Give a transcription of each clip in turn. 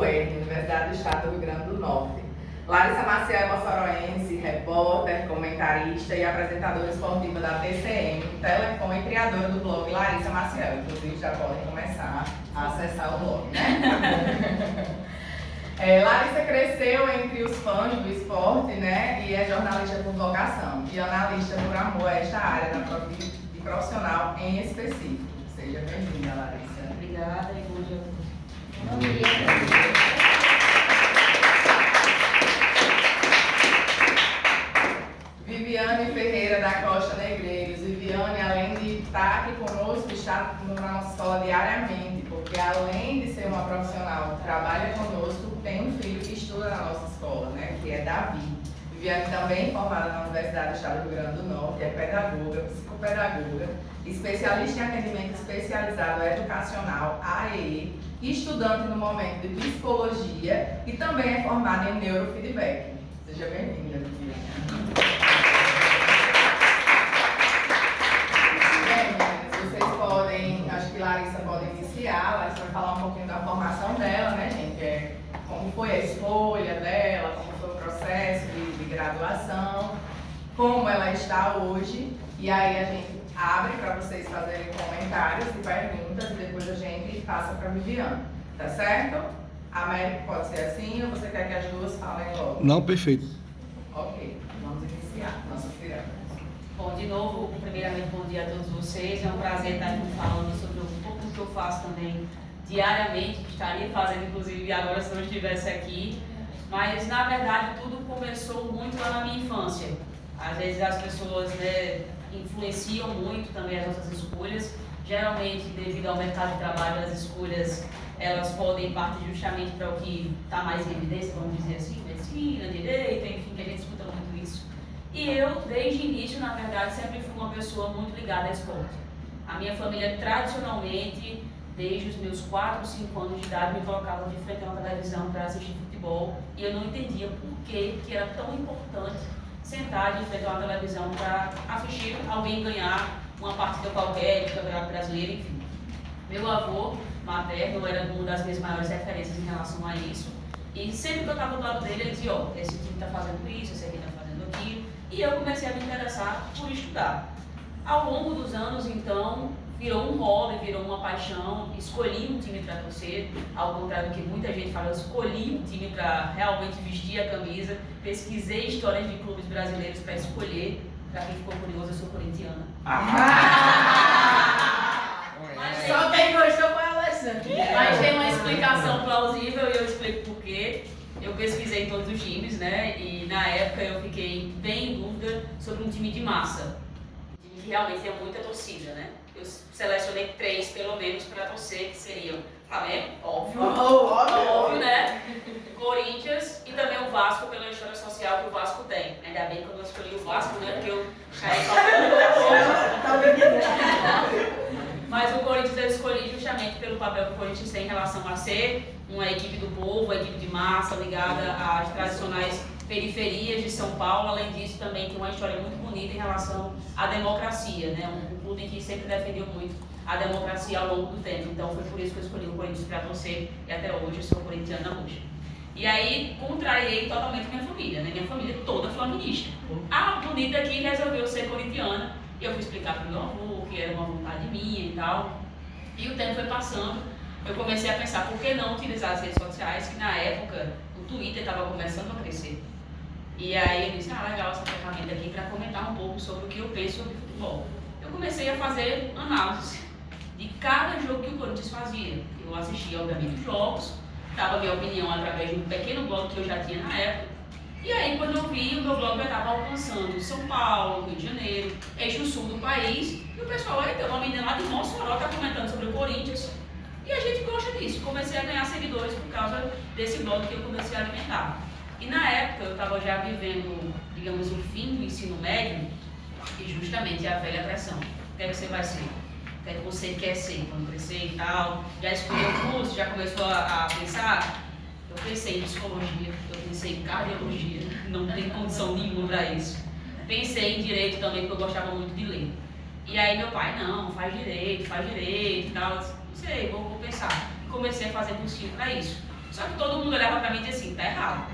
UERN, Universidade do Estado do Rio Grande do Norte. Larissa Maciel é moçoroense, repórter, comentarista e apresentadora esportiva da TCM, Telecom e criadora do blog Larissa Maciel. Inclusive já podem começar a acessar o blog, né? Larissa cresceu entre os fãs do esporte, né? E é jornalista por vocação e analista por amor a esta área de profissional em específico. Seja bem-vinda, Larissa. Obrigada e bom dia a todos. Bom dia. Viviane Ferreira da Costa Negreiros. Viviane, além de estar aqui conosco, está na nossa escola diariamente, porque além de ser uma profissional que trabalha conosco, tem um filho que estuda na nossa escola, né, que é Davi. Viviane também é formada na Universidade do Estado do Rio Grande do Norte, é pedagoga, psicopedagoga, especialista em atendimento especializado educacional, AEE, e estudante no momento de psicologia e também é formada em neurofeedback. Seja bem-vinda, Viviane. Vocês podem, acho que Larissa pode iniciar, Larissa vai falar um pouquinho da formação dela, né, gente? Como foi a escolha dela, como foi o processo de graduação, como ela está hoje, e aí a gente abre para vocês fazerem comentários e perguntas e depois a gente passa para a Viviane, tá certo? Américo, pode ser assim ou você quer que as duas falem logo? Não, perfeito. Ok, vamos iniciar nossas tiradas. Bom, de novo, primeiramente, bom dia a todos vocês. É um prazer estar aqui falando sobre um pouco do que eu faço também diariamente, que estaria fazendo, inclusive, agora se não estivesse aqui. Mas, na verdade, tudo começou muito lá na minha infância. Às vezes as pessoas, né, influenciam muito também as nossas escolhas. Geralmente, devido ao mercado de trabalho, as escolhas elas podem partir justamente para o que está mais em evidência, vamos dizer assim, medicina, direito, enfim, que a gente escuta muito isso. E eu, desde o início, na verdade, sempre fui uma pessoa muito ligada ao esporte. A minha família, tradicionalmente, desde os meus 4, 5 anos de idade, me colocava de frente a uma televisão para assistir futebol e eu não entendia por que era tão importante sentar de frente a uma televisão para assistir alguém ganhar uma partida qualquer de campeonato brasileiro, enfim. Meu avô materno era uma das minhas maiores referências em relação a isso. E sempre que eu estava do lado dele, ele dizia, ó, esse time está fazendo isso, esse aqui está fazendo aquilo. E eu comecei a me interessar por estudar. Ao longo dos anos, então, virou um hobby, virou uma paixão. Escolhi um time para torcer, ao contrário do que muita gente fala, eu escolhi um time para realmente vestir a camisa. Pesquisei histórias de clubes brasileiros para escolher. Para quem ficou curioso, eu sou corintiana. Só quem gostou foi a Alessandra. Mas tem uma explicação plausível e eu explico por quê. Eu pesquisei todos os times, né? E na época eu fiquei bem em dúvida sobre um time de massa. Um time que realmente tem muita torcida, né? Eu selecionei 3 pelo menos para torcer, que seriam Flamengo, óbvio, né? Corinthians e também o Vasco pela história social que o Vasco tem. Ainda bem que eu não escolhi o Vasco, né? Porque eu caí Mas o Corinthians eu escolhi justamente pelo papel que o Corinthians tem em relação a ser uma equipe do povo, uma equipe de massa ligada às tradicionais periferias de São Paulo. Além disso, também tem uma história muito bonita em relação à democracia, né? Um clube que sempre defendeu muito a democracia ao longo do tempo. Então foi por isso que eu escolhi o Corinthians para torcer e até hoje eu sou corintiana hoje. E aí contrariei totalmente minha família, né? Minha família toda flamenguista. A bonita aqui resolveu ser corintiana e eu fui explicar para o meu avô que era uma vontade minha e tal. E o tempo foi passando, eu comecei a pensar por que não utilizar as redes sociais, que na época o Twitter estava começando a crescer. E aí eu disse, legal essa ferramenta aqui para comentar um pouco sobre o que eu penso sobre futebol. Eu comecei a fazer análise de cada jogo que o Corinthians fazia. Eu assistia, obviamente, os jogos, dava minha opinião através de um pequeno blog que eu já tinha na época. E aí, quando eu vi, o meu blog já estava alcançando São Paulo, Rio de Janeiro, eixo sul do país, e o pessoal, então, uma menina lá de Mossoró está comentando sobre o Corinthians. E a gente gosta disso. Comecei a ganhar seguidores por causa desse blog que eu comecei a alimentar. E na época, eu estava já vivendo, digamos, o fim do ensino médio, e justamente a velha pressão. O que é que você vai ser? O que é que você quer ser quando crescer e tal? Já escolheu o curso? Já começou a pensar? Eu pensei em psicologia, eu pensei em cardiologia, não tem condição nenhuma para isso. Pensei em direito também, porque eu gostava muito de ler. E aí meu pai, não, faz direito e tal. Eu disse, não sei, vou pensar. E comecei a fazer cursinho para isso. Só que todo pra mim e disse assim, tá errado.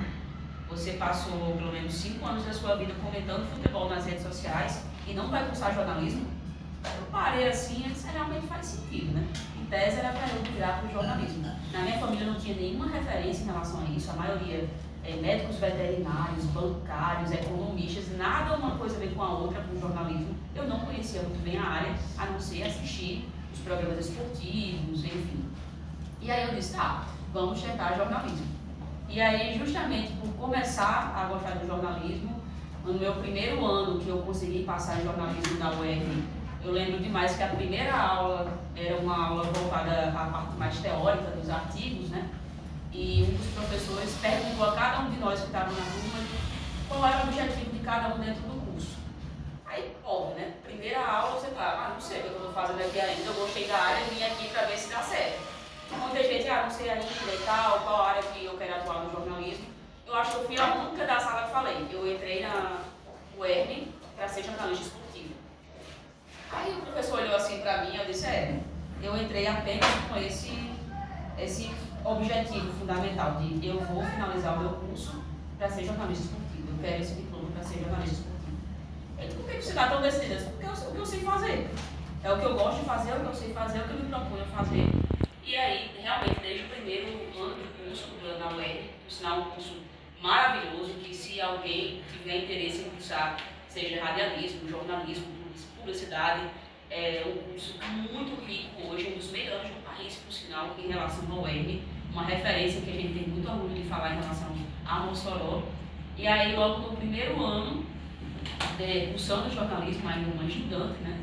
Você passou pelo menos 5 anos da sua vida comentando futebol nas redes sociais e não vai cursar jornalismo? Eu parei assim e disse, realmente faz sentido, né? Em tese era para eu migrar para o jornalismo. Na minha família não tinha nenhuma referência em relação a isso, a maioria médicos veterinários, bancários, economistas, nada uma coisa a ver com a outra com o jornalismo. Eu não conhecia muito bem a área, a não ser assistir os programas esportivos, enfim. E aí eu disse, tá, vamos tentar jornalismo. E aí, justamente por começar a gostar do jornalismo, no meu primeiro ano que eu consegui passar em jornalismo na UERN, eu lembro demais que a primeira aula era uma aula voltada à parte mais teórica dos artigos, né? E um dos professores perguntou a cada um de nós que estavam na turma qual era o objetivo de cada um dentro do curso. Aí, óbvio, né? Primeira aula você fala, não sei o que eu estou fazendo aqui ainda, eu gostei da área e vim aqui para ver se dá certo. Muita gente, não sei ainda e tal, qual área que eu quero atuar no jornalismo. Eu acho que eu fui a única da sala que falei. Eu entrei na UERN para ser jornalista esportivo. Aí o professor olhou assim para mim e eu disse, eu entrei apenas com esse objetivo fundamental de eu vou finalizar o meu curso para ser jornalista esportivo. Eu quero esse diploma para ser jornalista esportivo. Ele disse, por que você está tão decidida? Porque é o que eu sei fazer. É o que eu gosto de fazer, é o que eu sei fazer, é o que eu me proponho a fazer. E aí, realmente, desde o primeiro ano de curso na UERN, por sinal, um curso maravilhoso, que se alguém tiver interesse em cursar, seja radialismo, jornalismo, publicidade, é um curso muito rico hoje, um dos melhores do país, por sinal, em relação ao UERN, uma referência que a gente tem muito orgulho de falar em relação a Mossoró. E aí, logo no primeiro ano, cursando jornalismo, ainda uma estudante, né?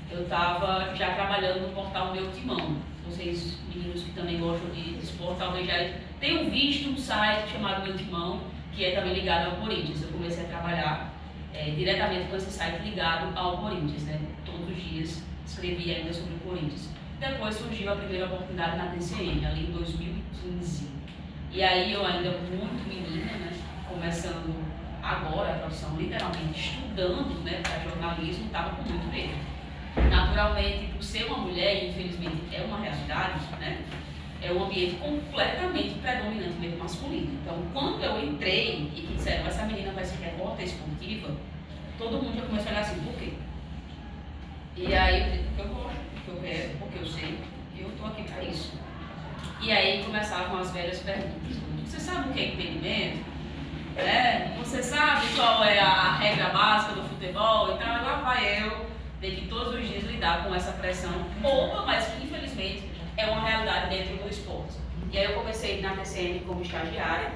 Eu estava já trabalhando no portal Meu Timão. Vocês, meninos que também gostam de esporte, talvez já tenham visto um site chamado Meu Timão, que é também ligado ao Corinthians. Eu comecei a trabalhar diretamente com esse site ligado ao Corinthians, né? Todos os dias escrevia ainda sobre o Corinthians. Depois surgiu a primeira oportunidade na TCM, ali em 2015. E aí eu ainda muito menina, né? Começando agora a profissão, literalmente estudando, né, para jornalismo, estava com muito medo. Naturalmente, por ser uma mulher, e infelizmente é uma realidade, né? É um ambiente completamente predominantemente masculino. Então, quando eu entrei e que disseram, essa menina vai ser repórter esportiva, todo mundo já começou a olhar assim, por quê? E aí eu disse, porque eu gosto, porque eu quero, porque eu sei, eu estou aqui para isso. E aí começavam as velhas perguntas. Você sabe o que é impedimento? Você sabe qual é a regra básica do futebol? Então, lá vai eu ter que todos os dias lidar com essa pressão boba, mas que infelizmente é uma realidade dentro do esporte. E aí eu comecei na TCM como estagiária.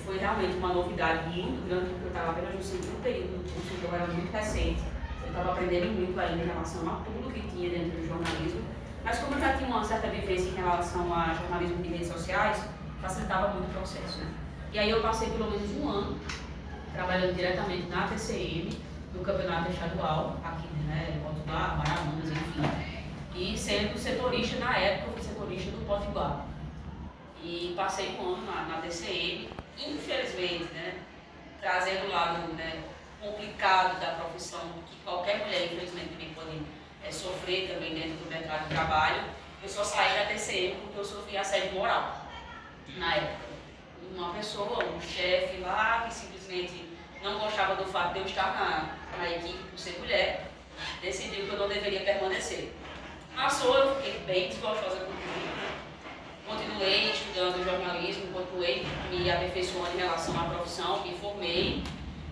Foi realmente uma novidade muito grande, porque eu estava apenas no segundo período do curso, então era muito recente. Eu estava aprendendo muito ainda em relação a tudo que tinha dentro do jornalismo. Mas como eu já tinha uma certa vivência em relação a jornalismo de redes sociais, facilitava muito o processo, né? E aí eu passei pelo menos um ano trabalhando diretamente na TCM, no campeonato estadual, aqui, né, Potiguar, Maramunas, enfim. E sendo setorista, na época eu fui setorista do Potiguar. E passei um ano na TCM, infelizmente, né, trazendo o lado, né, complicado da profissão, que qualquer mulher, infelizmente, também pode sofrer também dentro do mercado de trabalho. Eu só saí da TCM porque eu sofri assédio moral, na época. Uma pessoa, um chefe lá, que simplesmente não gostava do fato de eu estar na equipe por ser mulher, decidiu que eu não deveria permanecer. Passou, eu fiquei bem desgostosa comigo. Continuei estudando jornalismo, continuei me aperfeiçoando em relação à profissão, me formei.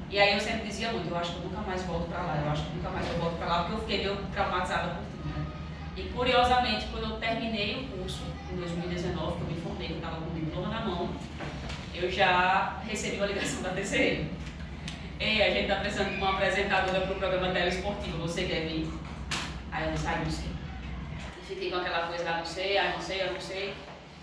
E aí eu sempre dizia muito, eu acho que eu nunca mais volto para lá, eu acho que nunca mais eu volto para lá, porque eu fiquei meio traumatizada por tudo, né? E curiosamente, quando eu terminei o curso, em 2019, que eu me formei, eu estava com o diploma na mão, eu já recebi uma ligação da TCM. Ei, a gente está precisando de uma apresentadora para o programa teleesportivo, você quer vir? Aí eu disse, não sei. E fiquei com aquela coisa, não sei.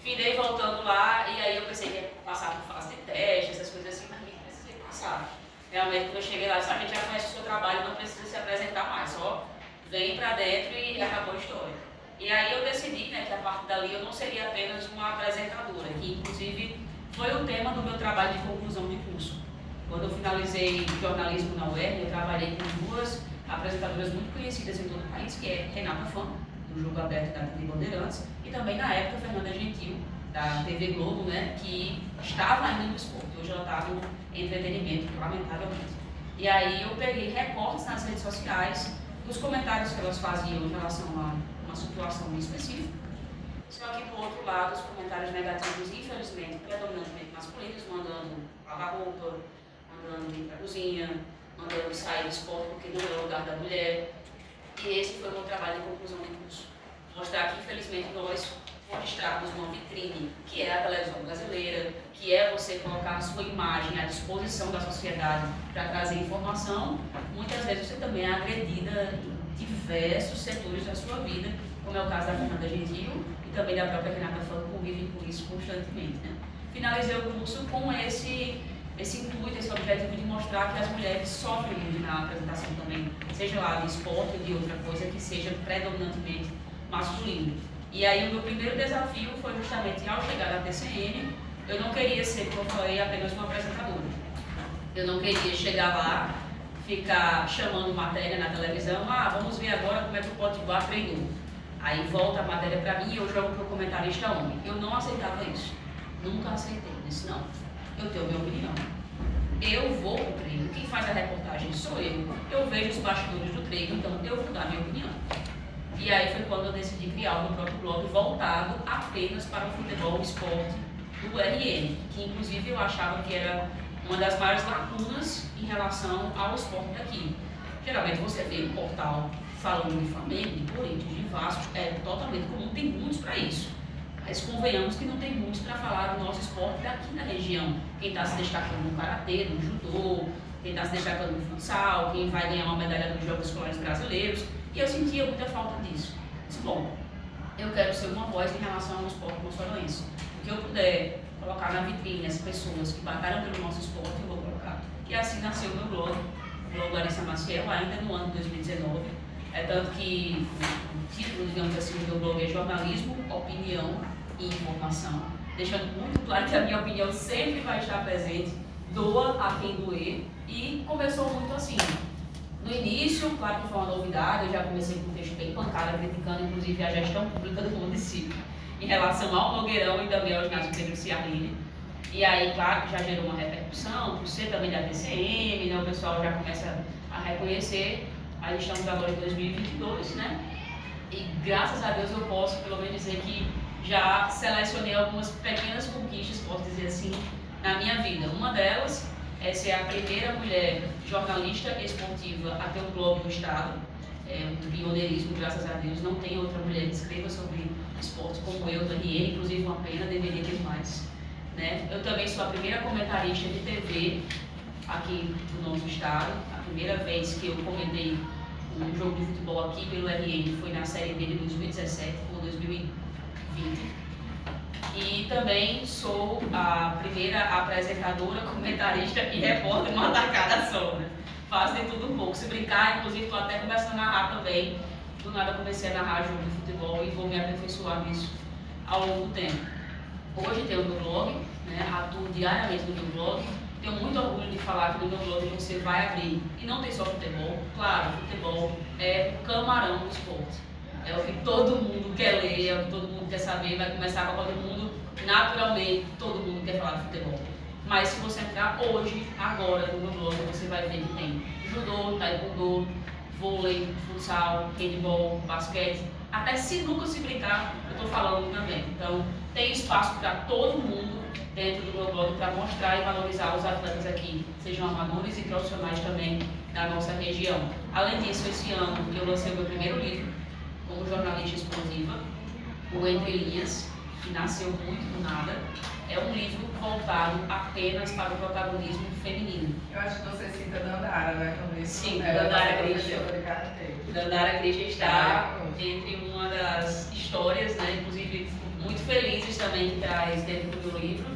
Findei voltando lá, e aí eu pensei que ia passar por fase de teste, essas coisas assim, mas nem precisei passar. Realmente, quando eu cheguei lá, a gente já conhece o seu trabalho, não precisa se apresentar mais, só vem para dentro e acabou a história. E aí eu decidi, né, que a partir dali eu não seria apenas uma apresentadora, que inclusive foi o tema do meu trabalho de conclusão de curso. Quando eu finalizei jornalismo na UERN, eu trabalhei com duas apresentadoras muito conhecidas em todo o país, que é Renata Fã, do Jogo Aberto da TV Bandeirantes, e também na época Fernanda Gentil, da TV Globo, né, que estava ainda no esporte, hoje ela está no entretenimento, lamentavelmente. E aí eu peguei recortes nas redes sociais dos comentários que elas faziam em relação a uma situação específica. Só que, por outro lado, os comentários negativos, infelizmente, predominantemente masculinos, mandando lavar roupa, mandando ir para a cozinha, mandando sair do esporte porque não é o lugar da mulher. E esse foi o meu trabalho de conclusão de curso. Mostrar que, infelizmente, nós registrarmos uma vitrine, que é a televisão brasileira, que é você colocar a sua imagem à disposição da sociedade para trazer informação, muitas vezes você também é agredida em diversos setores da sua vida, como é o caso da Fernanda Gentil e também da própria Renata Fã, que convivem com isso constantemente, né? Finalizei o curso com esse intuito, esse objetivo de mostrar que as mulheres sofrem muito na apresentação também, seja lá de esporte ou de outra coisa que seja predominantemente masculino. E aí o meu primeiro desafio foi justamente ao chegar na TCM, eu não queria ser, como eu falei, apenas uma apresentadora. Eu não queria chegar lá, ficar chamando matéria na televisão, vamos ver agora como é que o Potiguar treinou. Aí volta a matéria para mim e eu jogo para o comentarista homem. Eu não aceitava isso. Nunca aceitei. Disse, não, eu tenho minha opinião. Eu vou para o treino, quem faz a reportagem sou eu. Eu vejo os bastidores do treino, então eu vou dar minha opinião. E aí foi quando eu decidi criar o meu próprio blog voltado apenas para o futebol, o esporte do RN, que inclusive eu achava que era uma das maiores lacunas em relação ao esporte daqui. Geralmente você vê um portal falando de Flamengo, de Corinthians, de Vasco, é totalmente comum, tem muitos para isso. Mas convenhamos que não tem muitos para falar do nosso esporte daqui na região. Quem está se destacando no karatê, no judô, quem está se destacando no futsal, quem vai ganhar uma medalha nos Jogos Escolares Brasileiros. E eu sentia muita falta disso. Disse, bom, eu quero ser uma voz em relação ao esporte moçoroense. O que eu puder colocar na vitrine as pessoas que batalham pelo nosso esporte, eu vou colocar. E assim nasceu o meu blog, o blog Larissa Maciel, ainda no ano de 2019. É tanto que o título, digamos assim, do meu blog é Jornalismo, Opinião e Informação. Deixando muito claro que a minha opinião sempre vai estar presente, doa a quem doer. E começou muito assim. No início, claro que foi uma novidade, eu já comecei com um texto bem pancada, criticando inclusive a gestão pública do município em relação ao Nogueirão e também ao ginásio Pedro Ciarline. E aí, claro que já gerou uma repercussão, por ser também da TCM, né, o pessoal já começa a reconhecer. Aí estamos agora em 2022, né? E graças a Deus eu posso, pelo menos, dizer que já selecionei algumas pequenas conquistas, posso dizer assim, na minha vida. Uma delas é ser a primeira mulher jornalista esportiva a ter um blog no estado. É um pioneirismo, graças a Deus. Não tem outra mulher que escreva sobre esporte como eu, Daniela, inclusive uma pena, deveria ter mais. Né? Eu também sou a primeira comentarista de TV aqui do nosso estado. A primeira vez que eu comentei um jogo de futebol aqui pelo RN foi na Série B de 2017 ou 2020. E também sou a primeira apresentadora, comentarista e repórter numa tacada só, né? Faço de tudo um pouco. Se brincar, inclusive estou até começando a narrar também. Do nada comecei a narrar jogo de futebol e vou me aperfeiçoar nisso ao longo do tempo. Hoje tenho o meu blog, né? Atuo diariamente no meu blog. Tenho muito orgulho de falar que no meu blog você vai abrir. E não tem só futebol. Claro, futebol é o camarão do esporte. É o que todo mundo quer ler, é o que todo mundo quer saber. Vai começar com todo mundo, naturalmente, todo mundo quer falar de futebol. Mas se você entrar hoje, agora, no meu blog, você vai ver que tem judô, taekwondo, vôlei, futsal, handball, basquete. Até sinuca, se brincar, eu estou falando também. Então, tem espaço para todo mundo dentro do meu blog para mostrar e valorizar os atletas aqui, sejam amadores e profissionais também da nossa região. Além disso, esse ano eu lancei o meu primeiro livro como jornalista exclusiva, o Entre Linhas, que nasceu muito do nada. É um livro voltado apenas para o protagonismo feminino. Eu acho que você cita Dandara, né? Sim, Dandara Christian. Dandara Christian está entre uma das histórias, né, inclusive muito felizes também que traz dentro do meu livro.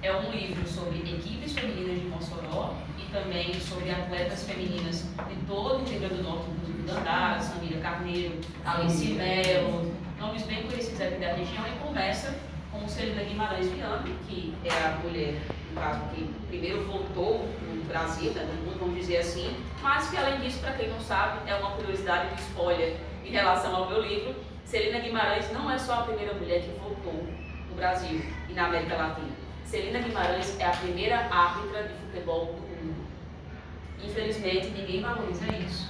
É um livro sobre equipes femininas de Mossoró e também sobre atletas femininas de todo o Rio Grande do Norte, inclusive Dandara, Samira Carneiro, Alice Melo, nomes bem conhecidos aqui da região, e começa com Celina Guimarães Viana, que é a mulher, no caso, que primeiro voltou no Brasil, né, no mundo, vamos dizer assim, mas que além disso, para quem não sabe, é uma curiosidade de spoiler em relação ao meu livro, Celina Guimarães não é só a primeira mulher que voltou no no Brasil e na América Latina. Celina Guimarães é a primeira árbitra de futebol do mundo. Infelizmente, ninguém valoriza isso.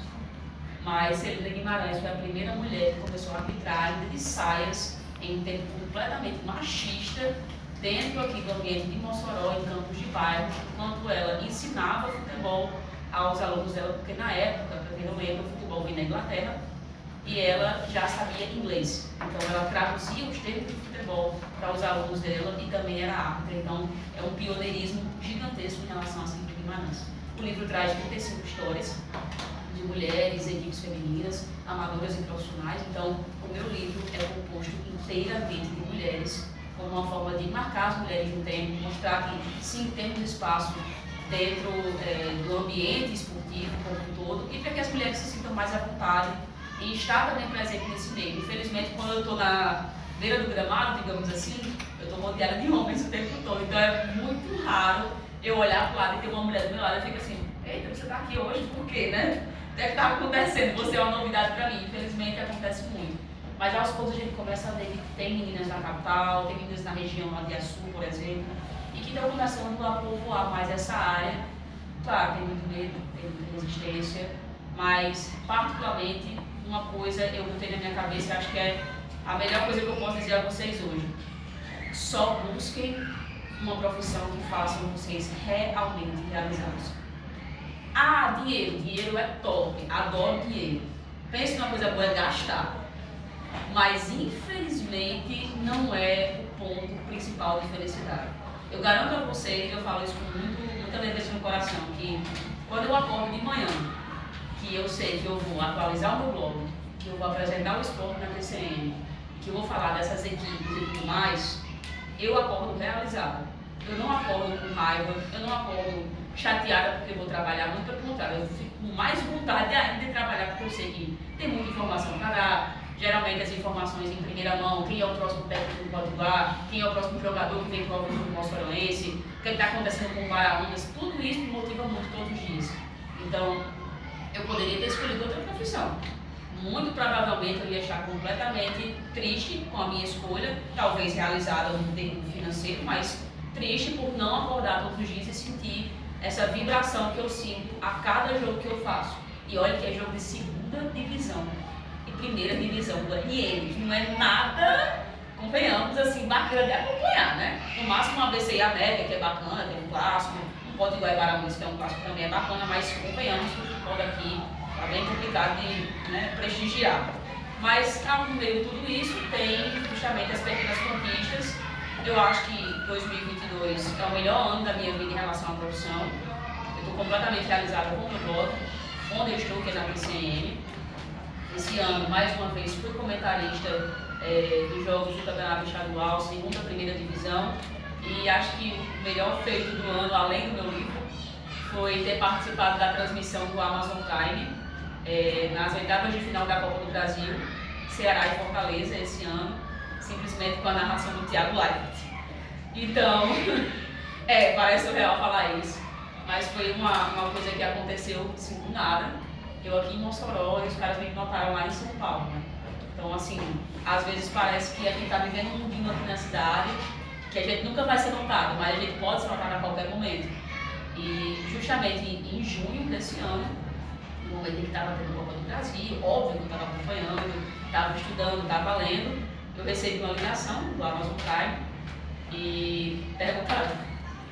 Mas Celina Guimarães foi a primeira mulher que começou a arbitrar ainda de saias em um tempo completamente machista dentro aqui do ambiente de Mossoró, em campos de bairro, enquanto ela ensinava futebol aos alunos dela, porque na época, para quem não lembra, o futebol vinha da Inglaterra e ela já sabia inglês. Então ela traduzia os termos de futebol para os alunos dela e também era árbitra. Então é um pioneirismo gigantesco em relação a Celina Guimarães. O livro traz 35 histórias de mulheres, equipes femininas, amadoras e profissionais. Então o meu livro é composto inteiramente de mulheres, como uma forma de marcar as mulheres no tempo, mostrar que sim, temos espaço dentro do ambiente esportivo como um todo, e para que as mulheres se sintam mais à vontade e estar também presente nesse meio. Infelizmente, quando eu estou na beira do gramado, digamos assim, eu estou rodeada de homens o tempo todo, então é muito raro eu olhar para o lado e ter uma mulher do meu lado e fico assim, eita, você está aqui hoje, por quê, né? O que é que está acontecendo? Você é uma novidade para mim. Infelizmente, acontece muito. Mas aos poucos a gente começa a ver que tem meninas na capital, tem meninas na região lá de Açu, por exemplo, e que estão começando a povoar mais essa área. Claro, tem muito medo, tem muita resistência, mas particularmente uma coisa eu botei na minha cabeça e acho que é a melhor coisa que eu posso dizer a vocês hoje. Só busquem uma profissão que faça vocês realmente realizados. Ah, dinheiro é top, adoro dinheiro. Pense numa coisa boa, é gastar. Mas infelizmente não é o ponto principal de felicidade. Eu garanto a vocês, eu falo isso com muita leveza no coração, que quando eu acordo de manhã, que eu sei que eu vou atualizar o meu blog, que eu vou apresentar o esporte na TCM, que eu vou falar dessas equipes e tudo mais, eu acordo realizada. Eu não acordo com raiva, eu não acordo chateada porque eu vou trabalhar, muito pelo contrário, eu fico com mais vontade ainda de trabalhar porque eu sei que tem muita informação para dar. Geralmente as informações em primeira mão, quem é o próximo técnico do Potiguar, quem é o próximo jogador que vem para o grupo moçoroense, o que está acontecendo com o Baraunas, tudo isso me motiva muito todos os dias. Então, eu poderia ter escolhido outra profissão. Muito provavelmente eu ia estar completamente triste com a minha escolha, talvez realizada no termo financeiro, mas triste por não acordar todos os dias e sentir essa vibração que eu sinto a cada jogo que eu faço. E olha que é jogo de segunda divisão. Primeira divisão do RN, não é nada, convenhamos, assim, bacana de acompanhar, né? No máximo uma BCI América, que é bacana, tem um clássico, um Potiguar e Baraunas, que é um clássico também é bacana, mas convenhamos que o futebol daqui tá bem complicado de, né, prestigiar. Mas no meio de tudo isso tem justamente as pequenas conquistas. Eu acho que 2022 é o melhor ano da minha vida em relação à profissão. Eu estou completamente realizada com o meu blog, onde eu estou, que é na PCM. Esse ano, mais uma vez, fui comentarista dos jogos do Campeonato Estadual, segunda, primeira divisão, e acho que o melhor feito do ano, além do meu livro, foi ter participado da transmissão do Amazon Prime nas oitavas de final da Copa do Brasil, Ceará e Fortaleza, esse ano, simplesmente com a narração do Thiago Leifert. Então, parece surreal falar isso, mas foi uma coisa que aconteceu assim, do nada. Eu aqui em Mossoró e os caras me notaram lá em São Paulo, né? Então, assim, às vezes parece que a gente está vivendo um mundinho aqui na cidade, que a gente nunca vai ser notado, mas a gente pode ser notado a qualquer momento. E justamente em junho desse ano, no momento em que estava tendo Copa do Brasil, óbvio que eu estava acompanhando, estava estudando, estava lendo, eu recebi uma ligação do Amazon Prime e perguntaram: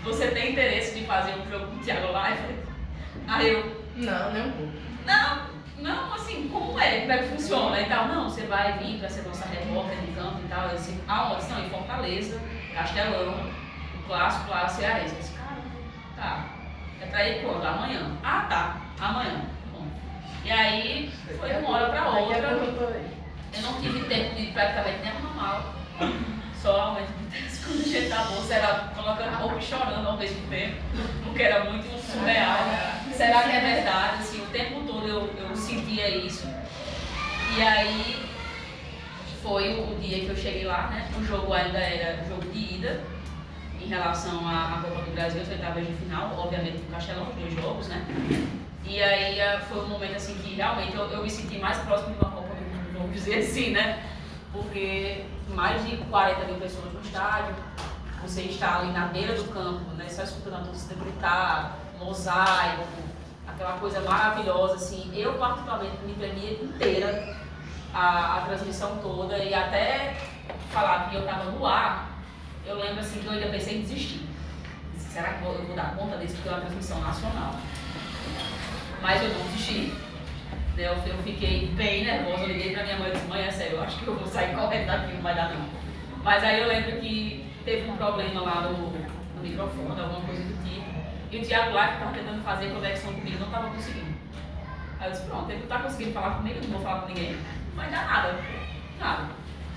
você tem interesse de fazer um jogo com o Thiago Leifert? Aí eu... Não, nem um pouco. Não, assim, como é que funciona e tal? Não, você vai vir para ser nossa repórter de campo e tal. Eu disse, aonde? Não, em Fortaleza, Castelão, o clássico lá, cearense. Eu disse, cara, tá. É pra ir quando? Amanhã. Ah, tá, amanhã. Bom. E aí, foi de uma hora pra outra. Eu não tive tempo de praticamente nem arrumar mala. Só aumento de teste quando a gente tá bolsa, era colocando roupa e chorando ao mesmo tempo, porque era muito surreal. Será que é verdade? Assim, o tempo todo eu sentia isso. E aí foi o dia que eu cheguei lá, né? O jogo ainda era jogo de ida em relação à Copa do Brasil, as oitavas de final, obviamente no Castelão, os 2 jogos, né? E aí foi um momento assim que realmente eu me senti mais próximo de uma Copa do Mundo, vamos dizer assim, né? Porque mais de 40 mil pessoas no estádio, você está ali na beira do campo, né, só escutando a torcida gritar, mosaico, aquela coisa maravilhosa, assim. Eu particularmente me tremia inteira a transmissão toda, e até falar que eu estava no ar, eu lembro assim que eu ainda pensei em desistir. Será que eu vou dar conta disso, porque é uma transmissão nacional? Mas eu não desisti. Eu fiquei bem nervosa, eu liguei pra minha mãe e disse: mãe, é sério, eu acho que eu vou sair correndo daqui, não vai dar não. Mas aí eu lembro que teve um problema lá no microfone, alguma coisa do tipo, e o Thiago lá, que estava tentando fazer conexão comigo, não estava conseguindo. Aí eu disse: pronto, ele não está conseguindo falar comigo, não vou falar com ninguém, não vai dar nada, nada.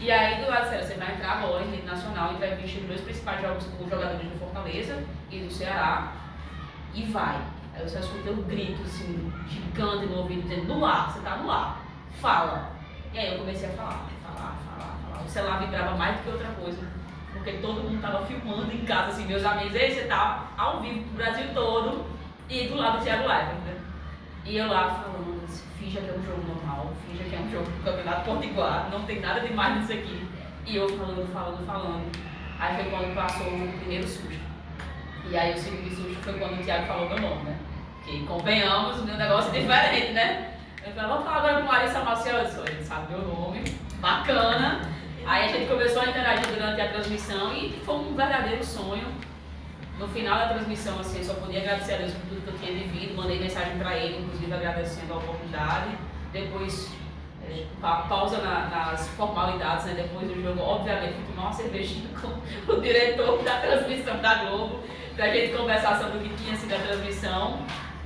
E aí do lado disseram: você vai entrar agora em rede nacional, entrevista os dois principais jogadores do Fortaleza e do Ceará, e vai. Aí eu só escutei um grito assim, gigante no ouvido, dizendo: no ar, você tá no ar, fala. E aí eu comecei a falar. O celular vibrava mais do que outra coisa, porque todo mundo tava filmando em casa, assim, meus amigos: ei, você tá ao vivo pro Brasil todo, e do lado do Thiago Leifert, né? E eu lá falando, finja que é um jogo normal, finja que é um jogo do Campeonato Potiguar, não tem nada demais nisso aqui. E eu falando. Aí foi quando passou o primeiro susto. E aí o segundo susto foi quando o Thiago falou meu nome, né? Porque convenhamos, meu negócio é diferente, né? Eu falei: vamos falar agora com Larissa Maciel. Eu disse: ele sabe meu nome, bacana. Aí a gente começou a interagir durante a transmissão e foi um verdadeiro sonho. No final da transmissão, assim, eu só podia agradecer a Deus por tudo que eu tinha vivido. Mandei mensagem para ele, inclusive agradecendo a oportunidade. Depois, pausa nas formalidades, né? Depois do jogo, obviamente, fui tomar uma cervejinha com o diretor da transmissão da Globo, pra gente conversar sobre o que tinha sido a transmissão.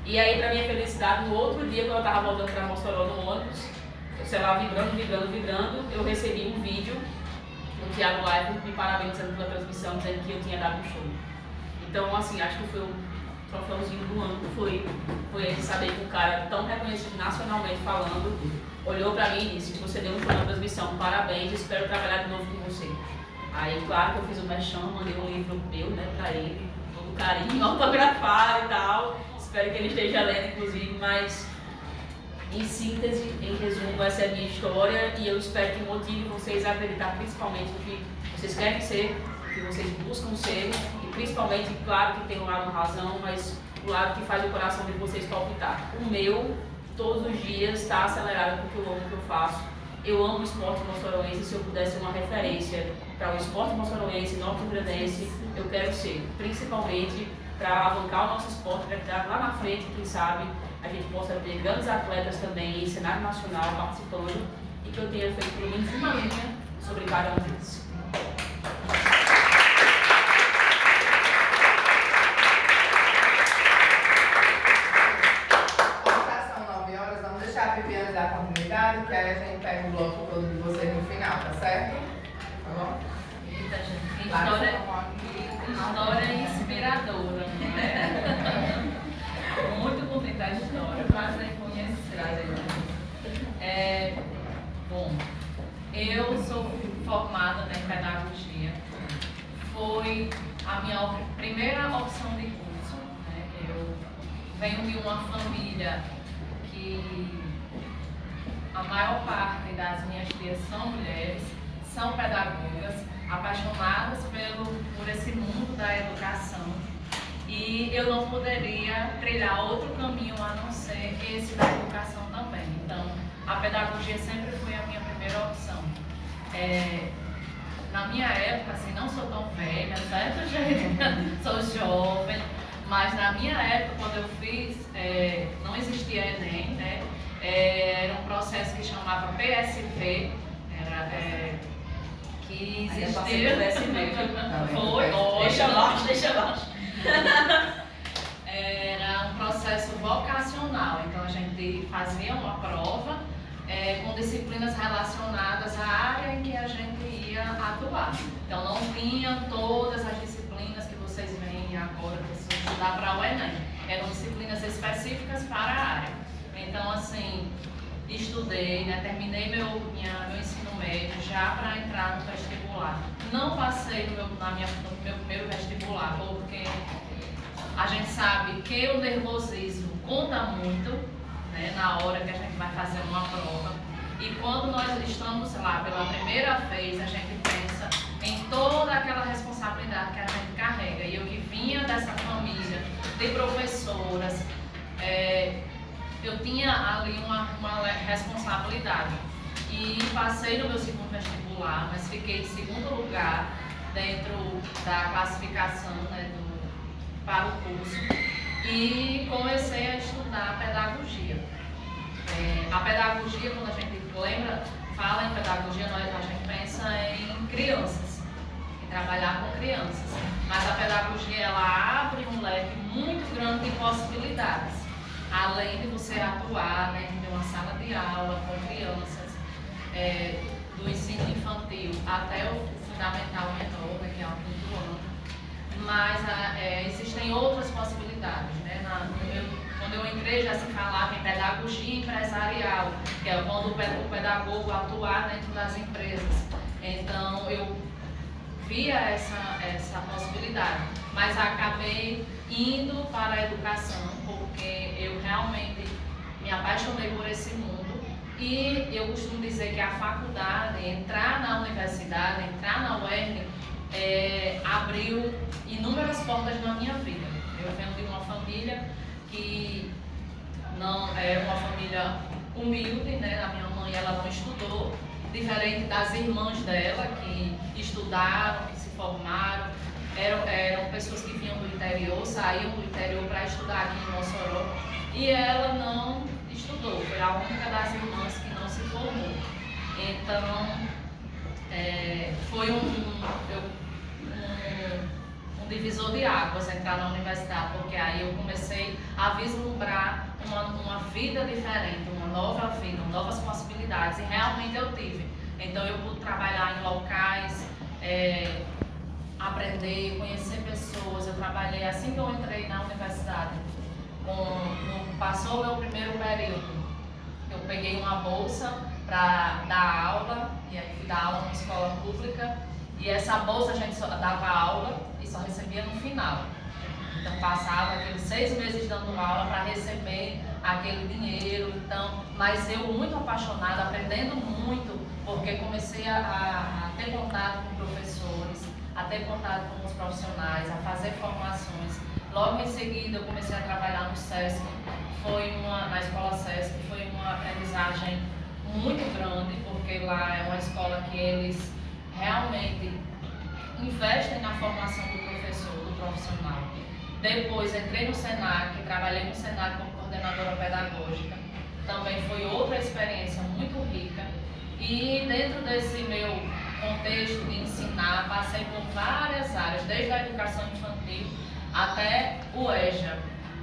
E aí, pra minha felicidade, no outro dia, quando eu tava voltando pra Mossoró no ônibus, o celular vibrando, eu recebi um vídeo do Thiago Leifert me parabenizando pela transmissão, dizendo que eu tinha dado um show. Então, assim, acho que foi o troféuzinho do ano, foi ele saber que um cara tão reconhecido nacionalmente falando, olhou pra mim e disse: você deu um show na transmissão, parabéns, espero trabalhar de novo com você. Aí, claro que eu fiz o merchan, mandei um livro meu, né, pra ele, todo carinho, autografado e tal. Espero que ele esteja lendo, inclusive, mas em síntese, em resumo, essa é a minha história, e eu espero que motive vocês a acreditar principalmente no que vocês querem ser, no que vocês buscam ser, e principalmente, claro que tem um lado razão, mas o lado que faz o coração de vocês palpitar. O meu, todos os dias, está acelerado porque eu amo o que eu faço. Eu amo o esporte moçoroense. Se eu pudesse ser uma referência para o esporte moçoroense, norte-grandense, eu quero ser, principalmente para alavancar o nosso esporte, para que lá na frente, quem sabe, a gente possa ter grandes atletas também em cenário nacional participando, e que eu tenha feito pelo menos uma linha sobre cada um deles. Já são 9 horas, vamos deixar a Viviane dar continuidade, que aí a gente pega o bloco todo de vocês no final, tá certo? Tá bom? Eita, gente, que história inspiradora, não é? Muito contente a história, prazer em conhecer. Bom, eu sou formada em pedagogia, foi a minha primeira opção de curso, né? Eu venho de uma família que a maior parte das minhas tias são mulheres, são pedagogas, apaixonadas por esse mundo da educação. E eu não poderia trilhar outro caminho a não ser esse da educação também. Então, a pedagogia sempre foi a minha primeira opção. Na minha época, assim, não sou tão velha, certo, gente? Sou jovem, mas na minha época, quando eu fiz, não existia Enem, né? Era um processo que chamava PSV, que existia. Foi, deixa baixo. Era um processo vocacional, então a gente fazia uma prova com disciplinas relacionadas à área em que a gente ia atuar. Então não tinham todas as disciplinas que vocês veem agora que se estudar para o Enem. Eram disciplinas específicas para a área. Então, assim, estudei, né, terminei meu ensino médio já para entrar no vestibular. Não passei no meu primeiro vestibular, porque a gente sabe que o nervosismo conta muito, né, na hora que a gente vai fazer uma prova. E quando nós estamos lá pela primeira vez, a gente tem toda aquela responsabilidade que a gente carrega. E eu que vinha dessa família de professoras, eu tinha ali uma responsabilidade. E passei no meu segundo vestibular, mas fiquei em segundo lugar dentro da classificação, né, para o curso. E comecei a estudar pedagogia. A pedagogia, quando a gente fala em pedagogia, a gente pensa em crianças, em trabalhar com crianças. Mas a pedagogia, ela abre um leque muito grande de possibilidades. Além de você atuar dentro de uma sala de aula com crianças, do ensino infantil até o fundamental menor, né, que é o quinto ano. Mas existem outras possibilidades, né? Quando eu entrei já se falava em pedagogia empresarial, que é quando o pedagogo atuar dentro das empresas. Então eu via essa possibilidade, mas acabei indo para a educação porque eu realmente me apaixonei por esse mundo. E eu costumo dizer que a faculdade, entrar na universidade, entrar na UERN, abriu inúmeras portas na minha vida. Eu venho de uma família que não é uma família humilde, né? A minha mãe, ela não estudou, diferente das irmãs dela que estudaram, que se formaram. Eram pessoas que vinham do interior, saíam do interior para estudar aqui em Mossoró. E ela não estudou, foi a única das irmãs que não se formou. Então, foi um divisor de águas entrar na universidade, porque aí eu comecei a vislumbrar uma vida diferente, uma nova vida, novas possibilidades, e realmente eu tive. Então eu pude trabalhar em locais, aprender, conhecer pessoas. Eu trabalhei assim que eu entrei na universidade. Passou o meu primeiro período, eu peguei uma bolsa para dar aula, e aí fui dar aula numa escola pública, e essa bolsa a gente só dava aula e só recebia no final. Então passava aqueles 6 meses dando aula para receber aquele dinheiro. Então, mas eu muito apaixonada, aprendendo muito, porque comecei a ter contato com professores, a ter contato com os profissionais, a fazer formações. Logo em seguida eu comecei a trabalhar no SESC, na escola SESC, foi uma aprendizagem muito grande, porque lá é uma escola que eles realmente investem na formação do professor, do profissional. Depois entrei no SENAC, trabalhei no SENAC como coordenadora pedagógica. Também foi outra experiência muito rica. E dentro desse meu contexto de ensinar, passei por várias áreas, desde a educação infantil até o EJA.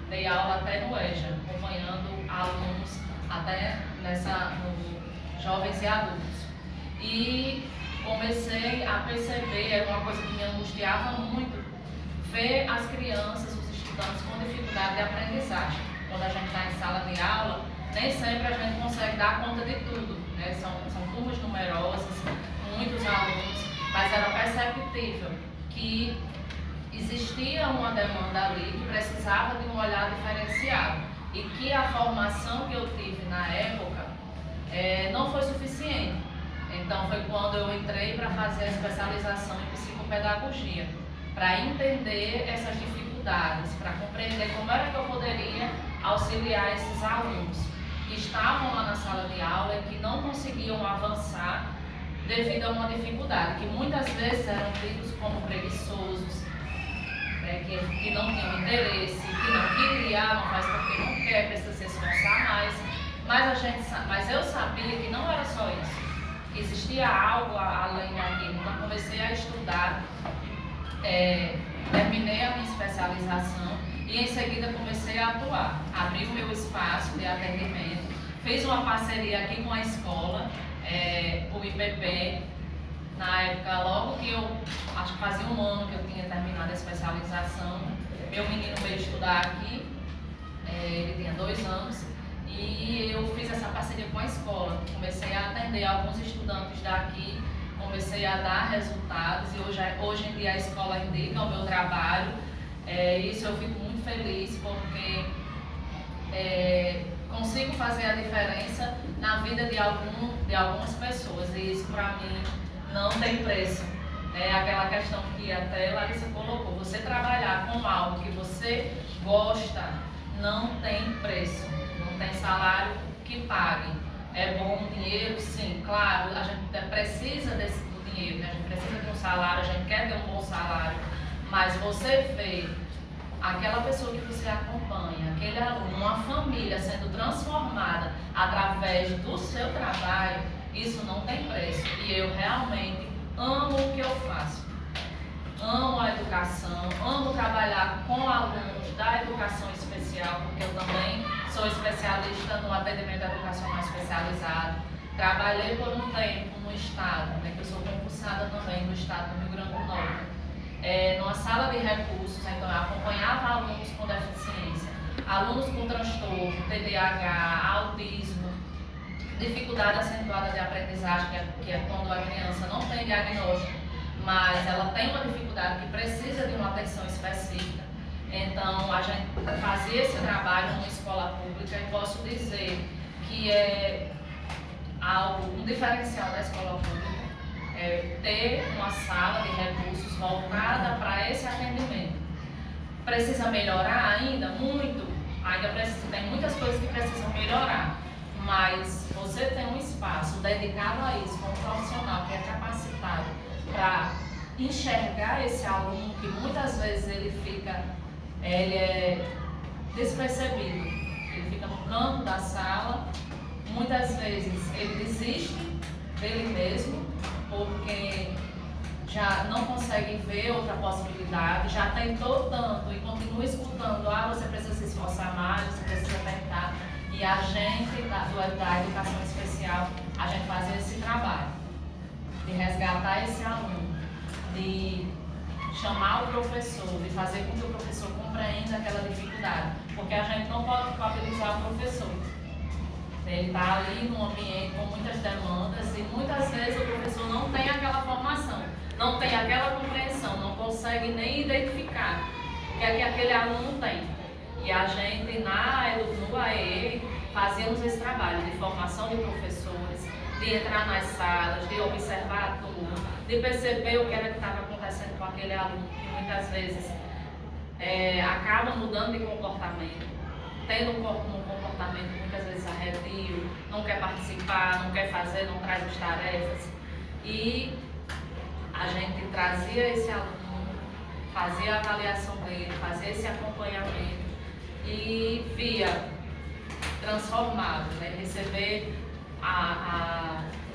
Dei aula até no EJA, acompanhando alunos até no jovens e adultos. E comecei a perceber, era uma coisa que me angustiava muito, ver as crianças, os estudantes com dificuldade de aprendizagem. Quando a gente está em sala de aula, nem sempre a gente consegue dar conta de tudo, né? São turmas numerosas, muitos alunos, mas era perceptível que existia uma demanda ali que precisava de um olhar diferenciado e que a formação que eu tive na época não foi suficiente. Então foi quando eu entrei para fazer a especialização em psicopedagogia, para entender essas dificuldades, para compreender como era que eu poderia auxiliar esses alunos que estavam lá na sala de aula e que não conseguiam avançar devido a uma dificuldade, que muitas vezes eram tidos como preguiçosos, que não tinham interesse, que não queria, não faz porque não quer, precisa se esforçar mais. Mas eu sabia que não era só isso, que existia algo além daquilo. Então comecei a estudar, terminei a minha especialização e em seguida comecei a atuar. Abri o meu espaço de atendimento, fiz uma parceria aqui com a escola, o IPP. Na época, logo que acho que fazia um ano que eu tinha terminado a especialização, meu menino veio estudar aqui, ele tinha 2 anos, e eu fiz essa parceria com a escola. Comecei a atender alguns estudantes daqui, comecei a dar resultados, e hoje em dia a escola indica o meu trabalho. Isso eu fico muito feliz, porque consigo fazer a diferença na vida de algumas pessoas, e isso para mim não tem preço. É aquela questão que até Larissa colocou, você trabalhar com algo que você gosta não tem preço, não tem salário que pague. É bom o dinheiro, sim, claro, a gente precisa do dinheiro, né? A gente precisa de um salário, a gente quer ter um bom salário, mas você vê aquela pessoa que você acompanha, aquele aluno, uma família sendo transformada através do seu trabalho, isso não tem preço. E eu realmente amo o que eu faço. Amo a educação, amo trabalhar com alunos da educação especial, porque eu também sou especialista no atendimento educacional especializado. Trabalhei por um tempo no estado, né, que eu sou concursada também no estado do Rio Grande do Norte. Numa sala de recursos, então eu acompanhava alunos com deficiência, alunos com transtorno, TDAH, autismo, dificuldade acentuada de aprendizagem, que é quando a criança não tem diagnóstico, mas ela tem uma dificuldade que precisa de uma atenção específica. Então a gente fazia esse trabalho numa escola pública e posso dizer que é um diferencial da escola pública. Ter uma sala de recursos voltada para esse atendimento. Precisa melhorar ainda? Muito. Ainda precisa, tem muitas coisas que precisam melhorar. Mas você tem um espaço dedicado a isso, com um profissional que é capacitado para enxergar esse aluno, que muitas vezes ele é despercebido. Ele fica no canto da sala, muitas vezes ele desiste dele mesmo, porque já não consegue ver outra possibilidade, já tentou tanto e continua escutando, você precisa se esforçar mais, você precisa tentar. E a gente, da educação especial, a gente faz esse trabalho de resgatar esse aluno, de chamar o professor, de fazer com que o professor compreenda aquela dificuldade, porque a gente não pode culpabilizar o professor. Ele está ali num ambiente com muitas demandas e muitas vezes o professor não tem aquela formação, não tem aquela compreensão, não consegue nem identificar o que é que aquele aluno tem. E a gente, no AEE, fazíamos esse trabalho de formação de professores, de entrar nas salas, de observar a turma, de perceber o que era que estava acontecendo com aquele aluno, que muitas vezes acaba mudando de comportamento, tendo um comportamento muitas vezes arredio, não quer participar, não quer fazer, não traz as tarefas. E a gente trazia esse aluno, fazia a avaliação dele, fazia esse acompanhamento e via transformado, né? Receber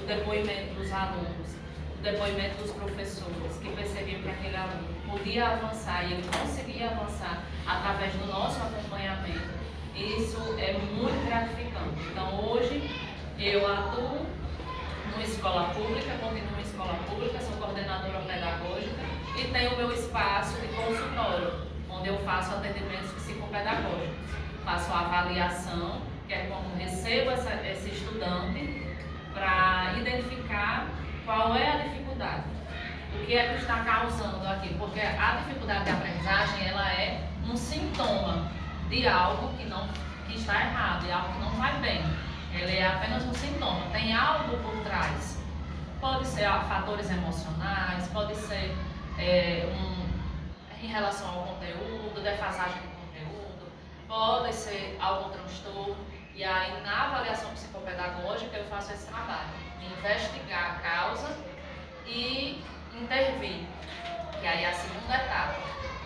o depoimento dos alunos, o depoimento dos professores, que percebiam que aquele aluno podia avançar e ele conseguia avançar através do nosso acompanhamento. Isso é muito gratificante. Então hoje eu atuo numa escola pública, continuo em escola pública, sou coordenadora pedagógica e tenho o meu espaço de consultório, onde eu faço atendimentos psicopedagógicos. Faço a avaliação, que é quando recebo esse estudante para identificar qual é a dificuldade, o que é que está causando aqui, porque a dificuldade de aprendizagem ela é um sintoma de algo que está errado, de algo que não vai bem. Ela é apenas um sintoma, tem algo por trás. Pode ser fatores emocionais, pode ser em relação ao conteúdo, defasagem do conteúdo, pode ser algum transtorno. E aí, na avaliação psicopedagógica, eu faço esse trabalho de investigar a causa e intervir. E aí, a segunda etapa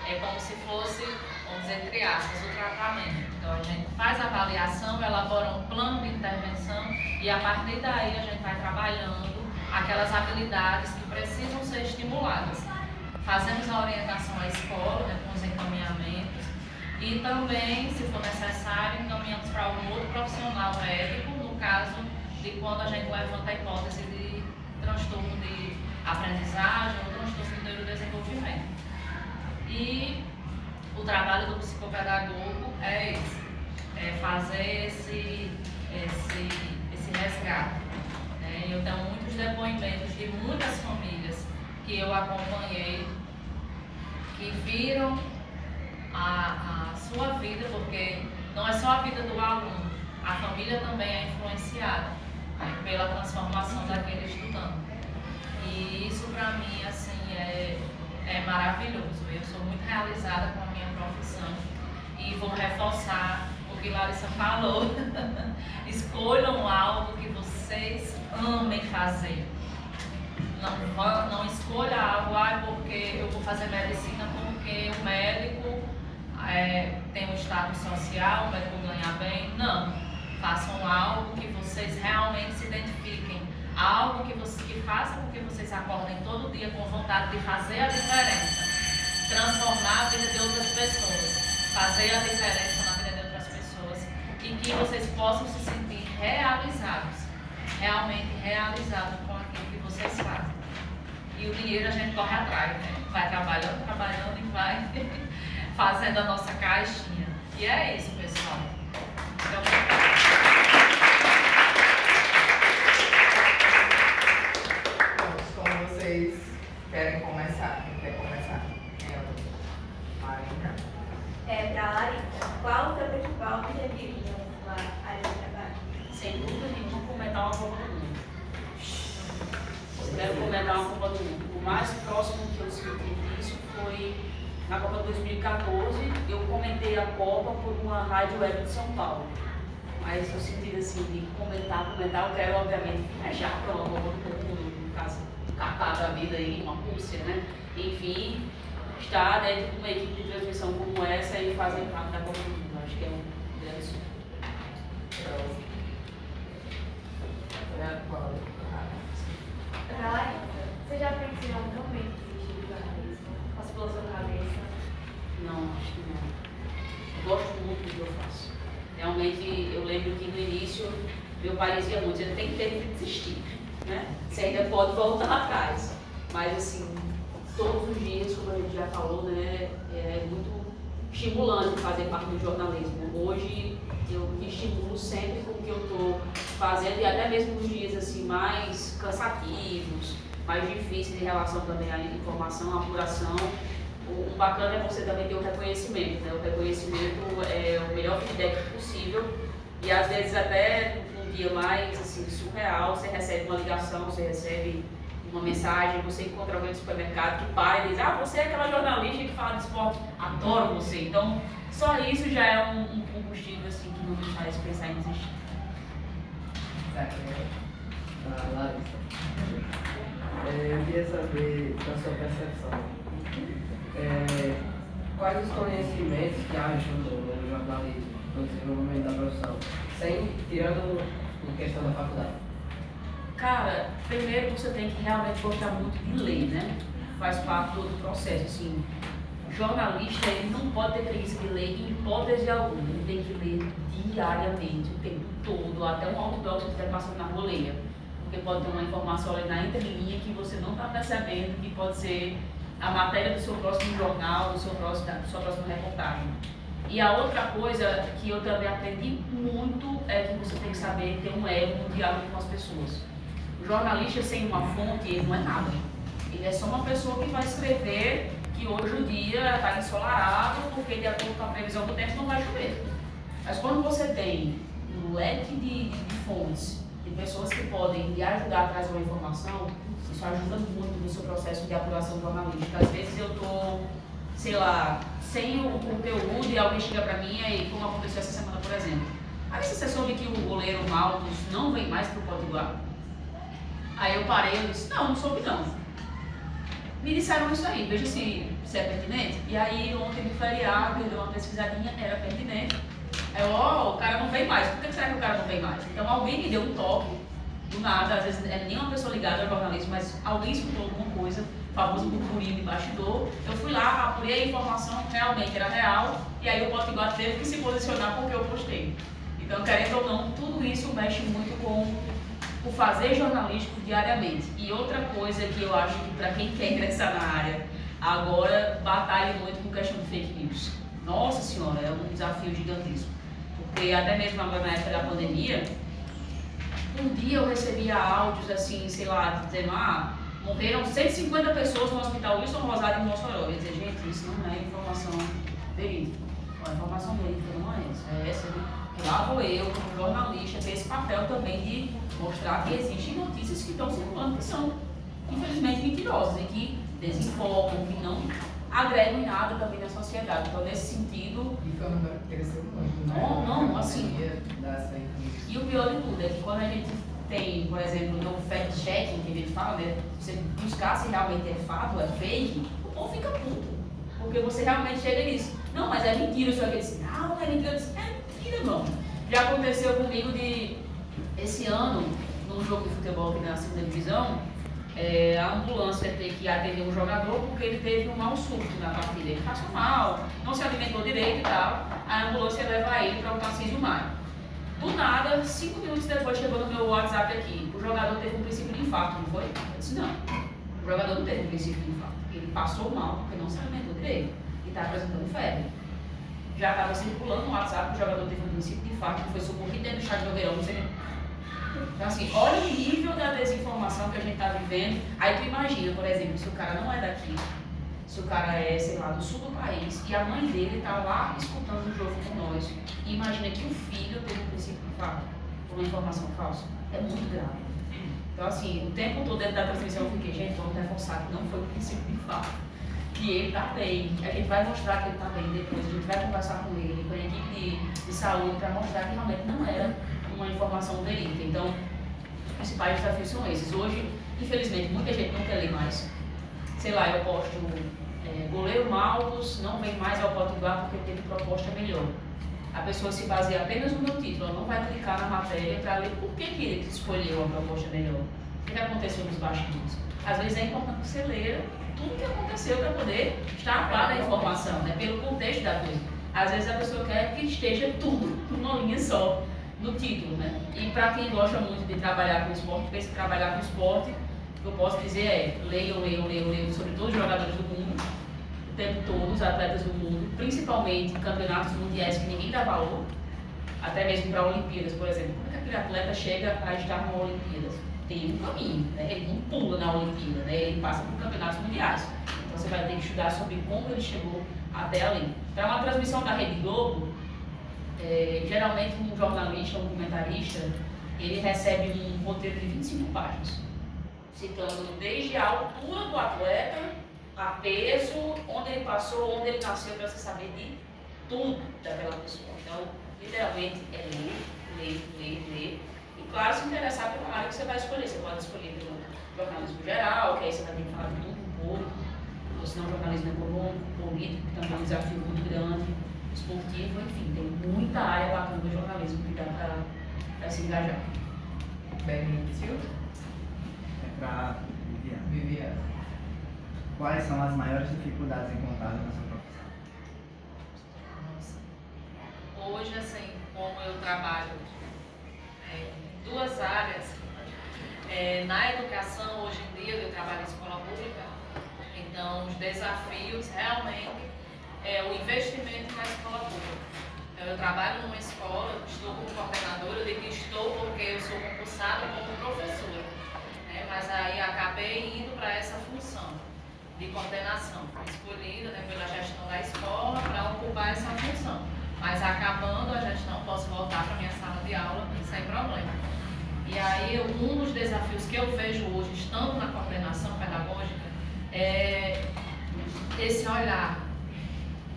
é como se fosse, vamos dizer, entre aspas, o tratamento. Então, a gente faz a avaliação, elabora um plano de intervenção e, a partir daí, a gente vai trabalhando aquelas habilidades que precisam ser estimuladas. Fazemos a orientação à escola, né, com os encaminhamentos. E também, se for necessário, encaminhamos para algum outro profissional médico, no caso de quando a gente levanta a hipótese de transtorno de aprendizagem ou transtorno do neurodesenvolvimento. E o trabalho do psicopedagogo é esse, fazer esse resgate. Eu tenho muitos depoimentos de muitas famílias que eu acompanhei, que viram a sua vida, porque não é só a vida do aluno, a família também é influenciada, né, pela transformação daquele estudante. E isso para mim, assim, é maravilhoso. Eu sou muito realizada com a minha profissão e vou reforçar o que Larissa falou. Escolham algo que vocês amem fazer. Não escolha algo, porque eu vou fazer medicina porque o médico tem um status social, o médico ganha bem. Não. Façam algo que vocês realmente se identifiquem. Algo que faça com que vocês acordem todo dia com vontade de fazer a diferença. Transformar a vida de outras pessoas. Fazer a diferença na vida de outras pessoas. E que vocês possam se sentir realizados. Realmente realizados com aquilo que vocês fazem. E o dinheiro a gente corre atrás, né? Vai trabalhando e vai fazendo a nossa caixinha. E é isso, pessoal. Como vocês querem começar? Quem quer começar? Marina. Para a Larissa, qual o seu principal objetivo na sua área de trabalho? Sem dúvida nenhuma, comentar uma Copa do Mundo. Eu quero comentar uma Copa do Mundo. O mais próximo que eu senti disso foi na Copa de 2014. Eu comentei a Copa por uma rádio web de São Paulo. Mas no sentido assim de comentar, eu quero obviamente viajar para uma Copa do Mundo, no caso, Catar da vida aí, uma Rússia, né? Enfim, estar dentro de uma equipe de transmissão como essa e fazer parte da Copa do Mundo. Acho que é um grande sonho. Para a Larissa, você já pensou em algum momento de desistir do jornalismo? Passou pela sua cabeça? Não, acho que não. Eu gosto muito do que eu faço. Realmente, eu lembro que no início, meu pai dizia muito, você tem que ter que desistir, né? Você ainda pode voltar atrás. Mas assim, todos os dias, como a gente já falou, né, é muito estimulante fazer parte do jornalismo. Hoje, eu me estimulo sempre com o que eu estou fazendo, e até mesmo nos dias assim, mais cansativos, mais difíceis em relação também à informação, à apuração. O bacana é você também ter o reconhecimento, né? O reconhecimento é o melhor feedback possível, e às vezes até num dia mais assim, surreal, você recebe uma ligação, você recebe uma mensagem, você encontra alguém no supermercado que para e diz: ah, você é aquela jornalista que fala de esporte, adoro você. Então, só isso já é um combustível assim, que não me faz pensar em desistir. Larissa, eu queria saber da sua percepção. Quais os conhecimentos que ajudam no jornalismo, no desenvolvimento da profissão, tirando em questão da faculdade? Cara, primeiro você tem que realmente gostar muito de ler, né? Faz parte do processo, assim. Jornalista, ele não pode ter preguiça de ler em hipótese alguma. Ele tem que ler diariamente, o tempo todo, até um outdoor que você estiver passando na rua, leia. Porque pode ter uma informação ali na entrelinha que você não está percebendo, que pode ser a matéria do seu próximo jornal, da sua próxima reportagem. E a outra coisa que eu também aprendi muito é que você tem que saber ter um elo, um diálogo com as pessoas. O jornalista sem uma fonte, ele não é nada. Ele é só uma pessoa que vai escrever que hoje o dia está ensolarado porque de acordo com a previsão do tempo não vai chover. Mas quando você tem um leque de fontes, de pessoas que podem lhe ajudar a trazer uma informação, isso ajuda muito no seu processo de apuração jornalística. Às vezes eu estou, sei lá, sem o conteúdo e alguém chega para mim, e como aconteceu essa semana, por exemplo. Aí você soube que o goleiro Maltos não vem mais para o Potiguar? Aí eu parei e disse: não soube não. Me disseram isso aí, veja se é pertinente. E aí ontem no feriado eu dei uma pesquisadinha, era pertinente. Aí eu, o cara não vem mais. Por que será que o cara não vem mais? Então alguém me deu um toque, do nada, às vezes é nem uma pessoa ligada ao jornalismo, mas alguém escutou alguma coisa, famoso burburinho de bastidor. Eu fui lá, apurei a informação, realmente era real, e aí o Potiguar teve que se posicionar porque eu postei. Então, querendo ou não, tudo isso mexe muito com o fazer jornalístico diariamente. E outra coisa que eu acho que para quem quer ingressar na área, agora batalha muito com questão de fake news. Nossa senhora, é um desafio gigantesco. Porque até mesmo agora na época da pandemia, um dia eu recebia áudios assim, sei lá, dizendo: morreram 150 pessoas no hospital Wilson Rosário em Mossoró. Eu ia dizer: gente, isso não é informação verídica. A informação verídica não é essa. É essa, né? Lá vou eu, como jornalista, ter esse papel também de mostrar que existem notícias que estão circulando, que são, infelizmente, mentirosas e que desinformam, que não agregam em nada também na sociedade. Então, nesse sentido... E foi um número que cresceu muito, né? Não, assim... Das fake news. E o pior de tudo é que quando a gente tem, por exemplo, no fact-checking, que a gente fala, né? Você buscar se realmente é fato, é fake, o povo fica puto. Porque você realmente chega nisso. Não, mas é mentira, só que ele disse, não é mentira, eu disse, é mentira, irmão. Já aconteceu comigo de, esse ano, num jogo de futebol aqui na segunda divisão, a ambulância ter que atender um jogador porque ele teve um mau surto na partida. Ele passou mal, não se alimentou direito e tal. A ambulância leva ele para o Tarcísio Maia. Do nada, 5 minutos depois chegou no meu WhatsApp aqui. O jogador teve um princípio de infarto, não foi? Eu disse, não. O jogador não teve um princípio de infarto. Ele passou mal porque não se alimentou direito e está apresentando febre. Já estava circulando no WhatsApp que o jogador teve um princípio de infarto, que foi socorrido dentro do estádio do Verão, não sei. Então, assim, olha o nível da desinformação que a gente está vivendo. Aí tu imagina, por exemplo, se o cara não é daqui, se o cara é, sei lá, do sul do país, e a mãe dele está lá escutando o jogo com nós, e imagina que o filho teve um princípio de infarto por uma informação falsa. É muito grave. Então, assim, o tempo todo dentro da transmissão eu fiquei, gente, vamos reforçar que não foi o princípio de infarto. Que ele está bem, a gente vai mostrar que ele está bem depois, a gente vai conversar com ele, com a equipe de saúde, para mostrar que realmente não era uma informação verídica. Então, os principais desafios são esses. Hoje, infelizmente, muita gente não quer ler mais. Sei lá, eu posto goleiro Maltos não vem mais ao Potiguar porque teve proposta melhor. A pessoa se baseia apenas no meu título, ela não vai clicar na matéria para ler por que ele escolheu a proposta melhor. O que aconteceu nos bastidores? Às vezes é importante você ler tudo o que aconteceu para poder estar a par da informação, né? Pelo contexto da coisa. Às vezes a pessoa quer que esteja tudo numa linha só, no título, né? E para quem gosta muito de trabalhar com esporte, pensa em trabalhar com esporte, o que eu posso dizer é leiam sobre todos os jogadores do mundo, o tempo todo, os atletas do mundo, principalmente campeonatos mundiais que ninguém dá valor, até mesmo para Olimpíadas, por exemplo. Como é que aquele atleta chega a estar numa Olimpíadas? Tem um caminho, né? Ele não pula na Olimpíada, né? Ele passa por campeonatos mundiais. Então você vai ter que estudar sobre como ele chegou até ali. Então, uma transmissão da Rede Globo, geralmente um jornalista, um comentarista, ele recebe um roteiro de 25 páginas, citando desde a altura do atleta, a peso, onde ele passou, onde ele nasceu, para você saber de tudo daquela pessoa. Então, literalmente, é ler. E, claro, se interessar pela área que você vai escolher. Você pode escolher pelo jornalismo geral, que aí você vai ter que falar de tudo um pouco, ou se não, jornalismo econômico, político, que também é um desafio muito grande, esportivo, enfim, tem muita área bacana do jornalismo que dá para se engajar. Benício. É para Viviane. Quais são as maiores dificuldades encontradas na sua profissão? Hoje, assim, como eu trabalho em duas áreas, na educação, hoje em dia, eu trabalho em escola pública, então os desafios realmente é o investimento na escola pública. Então, eu trabalho numa escola, estou como coordenadora, eu digo que estou porque eu sou concursada como professora, né? Mas aí acabei indo para essa função de coordenação, escolhida, né, pela gestão da escola para ocupar essa função. Mas acabando a gestão, posso voltar para a minha sala de aula sem problema. E aí, um dos desafios que eu vejo hoje, estando na coordenação pedagógica, é esse olhar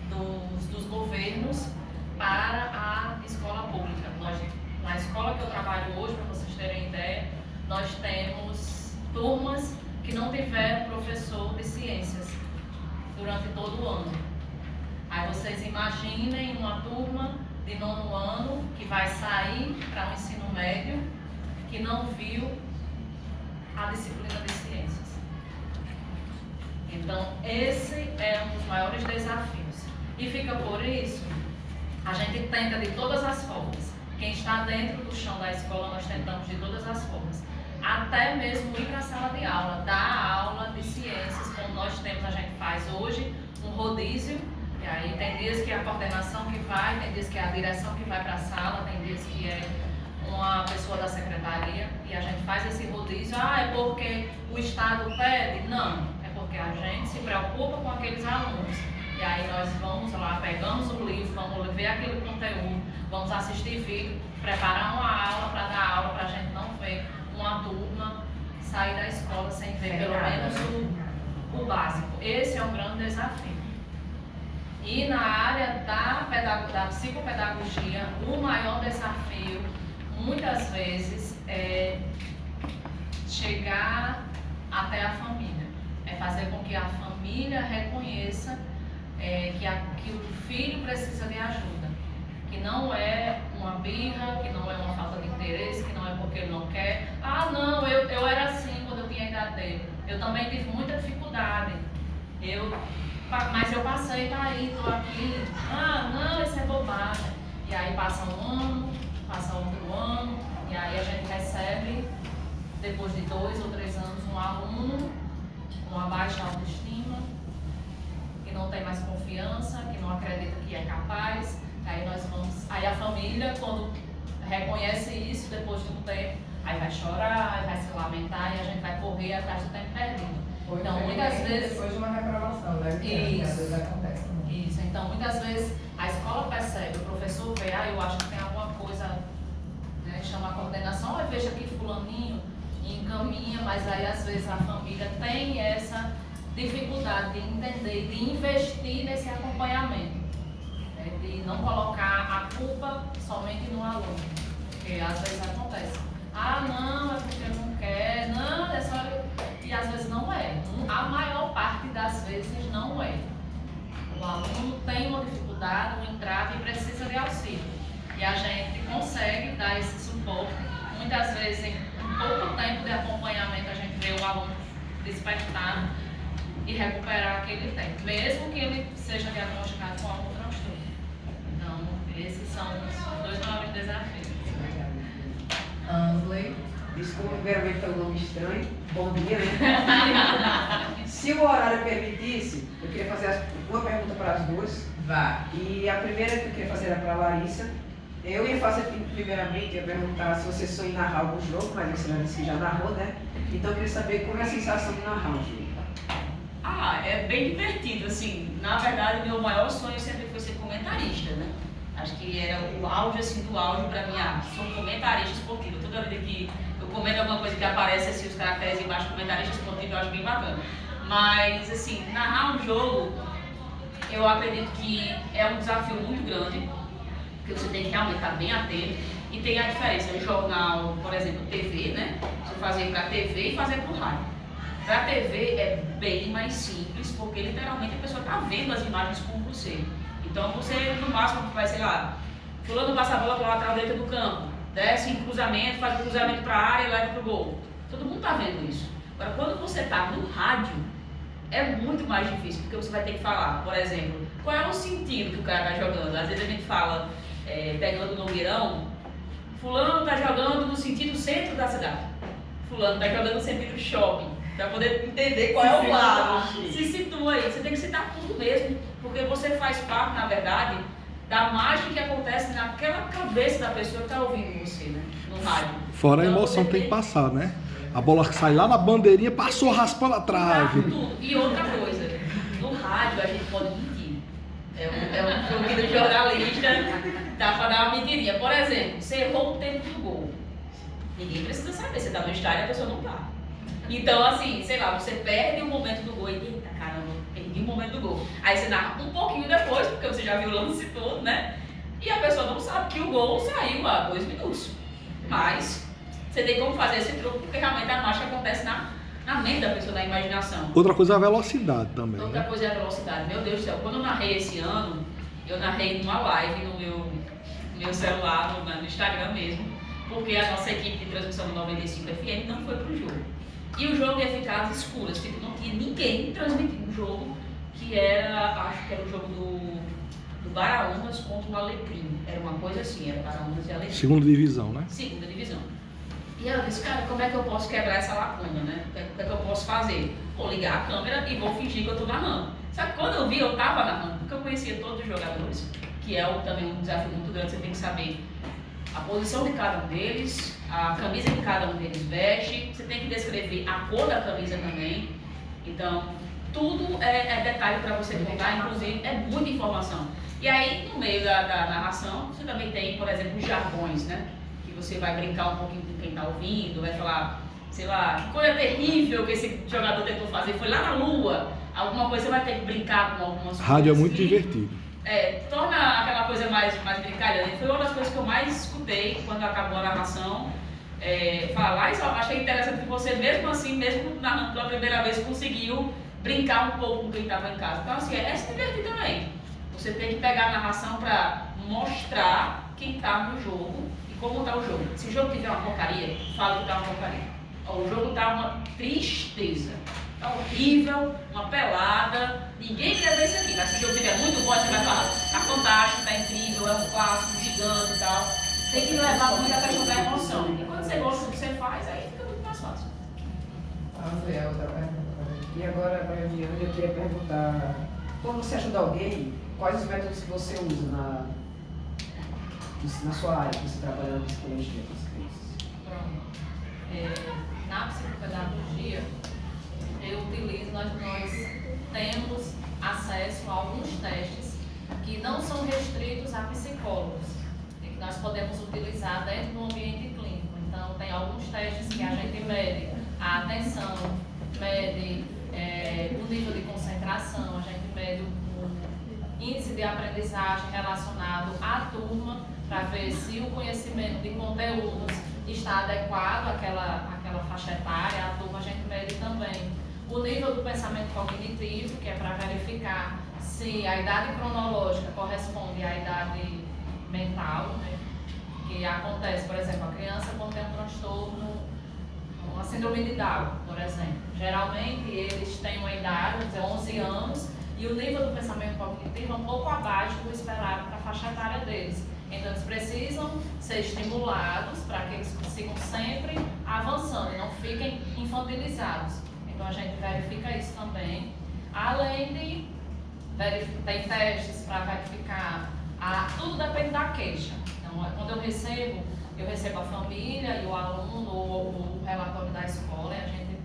dos governos para a escola pública. Na escola que eu trabalho hoje, para vocês terem ideia, nós temos turmas que não tiveram professor de ciências durante todo o ano. Aí vocês imaginem uma turma de 9º ano que vai sair para o ensino médio que não viu a disciplina de ciências. Então, esse é um dos maiores desafios. E fica por isso, a gente tenta de todas as formas. Quem está dentro do chão da escola, nós tentamos de todas as formas. Até mesmo ir para a sala de aula, dar aula de ciências, como nós temos, a gente faz hoje um rodízio. E aí tem dias que é a coordenação que vai, tem dias que é a direção que vai para a sala, tem dias que é uma pessoa da secretaria, e a gente faz esse rodízio. É porque o Estado pede? Não, é porque a gente se preocupa com aqueles alunos. E aí nós vamos lá, pegamos o livro, vamos ver aquele conteúdo, vamos assistir vídeo, preparar uma aula para dar aula, para a gente não ver uma turma sair da escola sem ver pelo menos o básico. Esse é um grande desafio. E na área da psicopedagogia, o maior desafio, muitas vezes, é chegar até a família. É fazer com que a família reconheça que o filho precisa de ajuda. Que não é uma birra, que não é uma falta de interesse, que não é porque ele não quer. Ah, não, eu era assim quando eu tinha a idade dele. Eu também tive muita dificuldade. Mas eu passei, tá aí, tô aqui. Ah, não, isso é bobagem. E aí passa um ano, passa outro ano, e aí a gente recebe, depois de 2 ou 3 anos, um aluno com uma baixa autoestima, que não tem mais confiança, que não acredita que é capaz. Aí a família, quando reconhece isso, depois de um tempo, aí vai chorar, aí vai se lamentar e a gente vai correr atrás do tempo perdido. Então, muitas vezes... Depois de uma reprovação, né? Que às vezes acontece. Isso, então muitas vezes a escola percebe, o professor vê, eu acho que tem alguma coisa, né, chama a coordenação, veja aqui fulaninho, e encaminha, mas aí às vezes a família tem essa dificuldade de entender, de investir nesse acompanhamento. De não colocar a culpa somente no aluno, porque às vezes acontece. Ah, não, é porque não quer, não, é só... E às vezes não é. A maior parte das vezes não é. O aluno tem uma dificuldade, um entrave e precisa de auxílio. E a gente consegue dar esse suporte. Muitas vezes, em pouco tempo de acompanhamento, a gente vê o aluno despertar e recuperar aquele tempo, mesmo que ele seja diagnosticado com algum transtorno. Esses são os 2 maiores desafios. Ansley. Desculpa, primeiramente pelo nome estranho. Bom dia, né? Se o horário permitisse, eu queria fazer uma pergunta para as duas. Vá. E a primeira que eu queria fazer era para a Larissa. Eu ia fazer primeiramente, ia perguntar se você sonha em narrar algum jogo, mas você já disse que já narrou, né? Então eu queria saber como é a sensação de narrar um jogo. É bem divertido, assim. Na verdade, meu maior sonho sempre foi ser comentarista, né? Acho que era o auge, assim, do auge pra mim. Sou comentarista esportivo. Toda vida que eu comento alguma coisa que aparece, assim, os caracteres embaixo, comentarista esportivo, eu acho bem bacana. Mas, assim, narrar um jogo, eu acredito que é um desafio muito grande, porque você tem que realmente estar bem atento. E tem a diferença, jornal, por exemplo, TV, né? Você fazer pra TV e fazer pro rádio. Pra TV é bem mais simples, porque literalmente a pessoa tá vendo as imagens com você. Então você, no máximo, vai, sei lá, fulano passa a bola para lateral dentro do campo, desce em cruzamento, faz o cruzamento para a área e leva para o gol. Todo mundo está vendo isso. Agora, quando você está no rádio, é muito mais difícil, porque você vai ter que falar, por exemplo, qual é o sentido que o cara está jogando. Às vezes a gente fala, pegando no Nogueirão, fulano está jogando no sentido centro da cidade, fulano está jogando no sentido shopping, para poder entender qual é o lado. Se situa aí, você tem que citar tudo mesmo, porque você faz parte, na verdade, da mágica que acontece naquela cabeça da pessoa que está ouvindo você, né? No rádio. Fora então, a emoção que tem que passar, né? A bola que sai lá na bandeirinha, passou raspando a trave. Tudo. E outra coisa, no rádio a gente pode mentir. É um truque do jornalista, dá para dar uma mentirinha. Por exemplo, você errou o tempo do gol. Ninguém precisa saber, você está no estádio e a pessoa não está. Então, assim, sei lá, você perde o momento do gol e, eita, caramba, perdi o momento do gol. Aí você narra um pouquinho depois, porque você já viu o lance todo, né? E a pessoa não sabe que o gol saiu há 2 minutos. Mas você tem como fazer esse truque, porque realmente a mágica acontece na mente da pessoa, na imaginação. Outra coisa é a velocidade também. Outra né? coisa é a velocidade. Meu Deus do céu, quando eu narrei esse ano, eu narrei numa live no meu celular, no Instagram mesmo, porque a nossa equipe de transmissão do 95 FM não foi pro jogo. E o jogo ia ficar às escuras, tipo, não tinha ninguém transmitindo um jogo que era, acho que era o jogo do Baraunas contra o Alecrim. Era uma coisa assim, era Baraunas e Alecrim. Segunda divisão, né? Segunda divisão. E eu disse, cara, como é que eu posso quebrar essa lacuna, né? O que é que eu posso fazer? Vou ligar a câmera e vou fingir que eu tô narrando. Só que quando eu vi, eu tava narrando, porque eu conhecia todos os jogadores, que é também um desafio muito grande, você tem que saber a posição de cada um deles, a camisa que cada um deles veste, você tem que descrever a cor da camisa também. Então, tudo é detalhe para você contar, inclusive é muita informação. E aí, no meio da narração, você também tem, por exemplo, os jargões, né? Que você vai brincar um pouquinho com quem está ouvindo, vai falar sei lá, que coisa terrível que esse jogador tentou fazer, foi lá na Lua, alguma coisa você vai ter que brincar com algumas coisas. Rádio é muito divertido. Torna aquela coisa mais brincalhona. Foi uma das coisas que eu mais escutei quando acabou a narração. Falar isso, eu achei interessante que você, mesmo assim, mesmo narrando pela primeira vez, conseguiu brincar um pouco com quem estava em casa. Então, assim, é se divertir também. Você tem que pegar a narração para mostrar quem está no jogo e como está o jogo. Se o jogo tiver uma porcaria, fala que está uma porcaria. O jogo está uma tristeza. Tá horrível, uma pelada, ninguém quer ver isso aqui. Mas se o jogo estiver muito bom, você vai falar, tá fantástico, tá incrível, é um clássico gigante e tal. Tem que levar muito a questão da emoção. E quando você gosta do que você faz, aí fica muito mais fácil. Vamos ver a outra pergunta. E agora, para a Viviane, eu queria perguntar, quando você ajuda alguém, quais os métodos que você usa na sua área, que você trabalha na psicologia com as crianças? Pronto. Na psicopedagogia, nós temos acesso a alguns testes que não são restritos a psicólogos e que nós podemos utilizar dentro do ambiente clínico. Então, tem alguns testes que a gente mede a atenção, mede o nível de concentração, a gente mede o índice de aprendizagem relacionado à turma para ver se o conhecimento de conteúdos está adequado àquela faixa etária. A turma a gente mede também o nível do pensamento cognitivo, que é para verificar se a idade cronológica corresponde à idade mental, né? Que acontece, por exemplo, a criança quando tem um transtorno, uma síndrome de Down, por exemplo. Geralmente eles têm uma idade, vamos dizer, 11 anos, e o nível do pensamento cognitivo é um pouco abaixo do esperado para a faixa etária deles. Então eles precisam ser estimulados para que eles consigam sempre avançando e não fiquem infantilizados. Então a gente verifica isso também. Além de tem testes para verificar, tudo depende da queixa. Então quando eu recebo a família e o aluno ou o relatório da escola, e a gente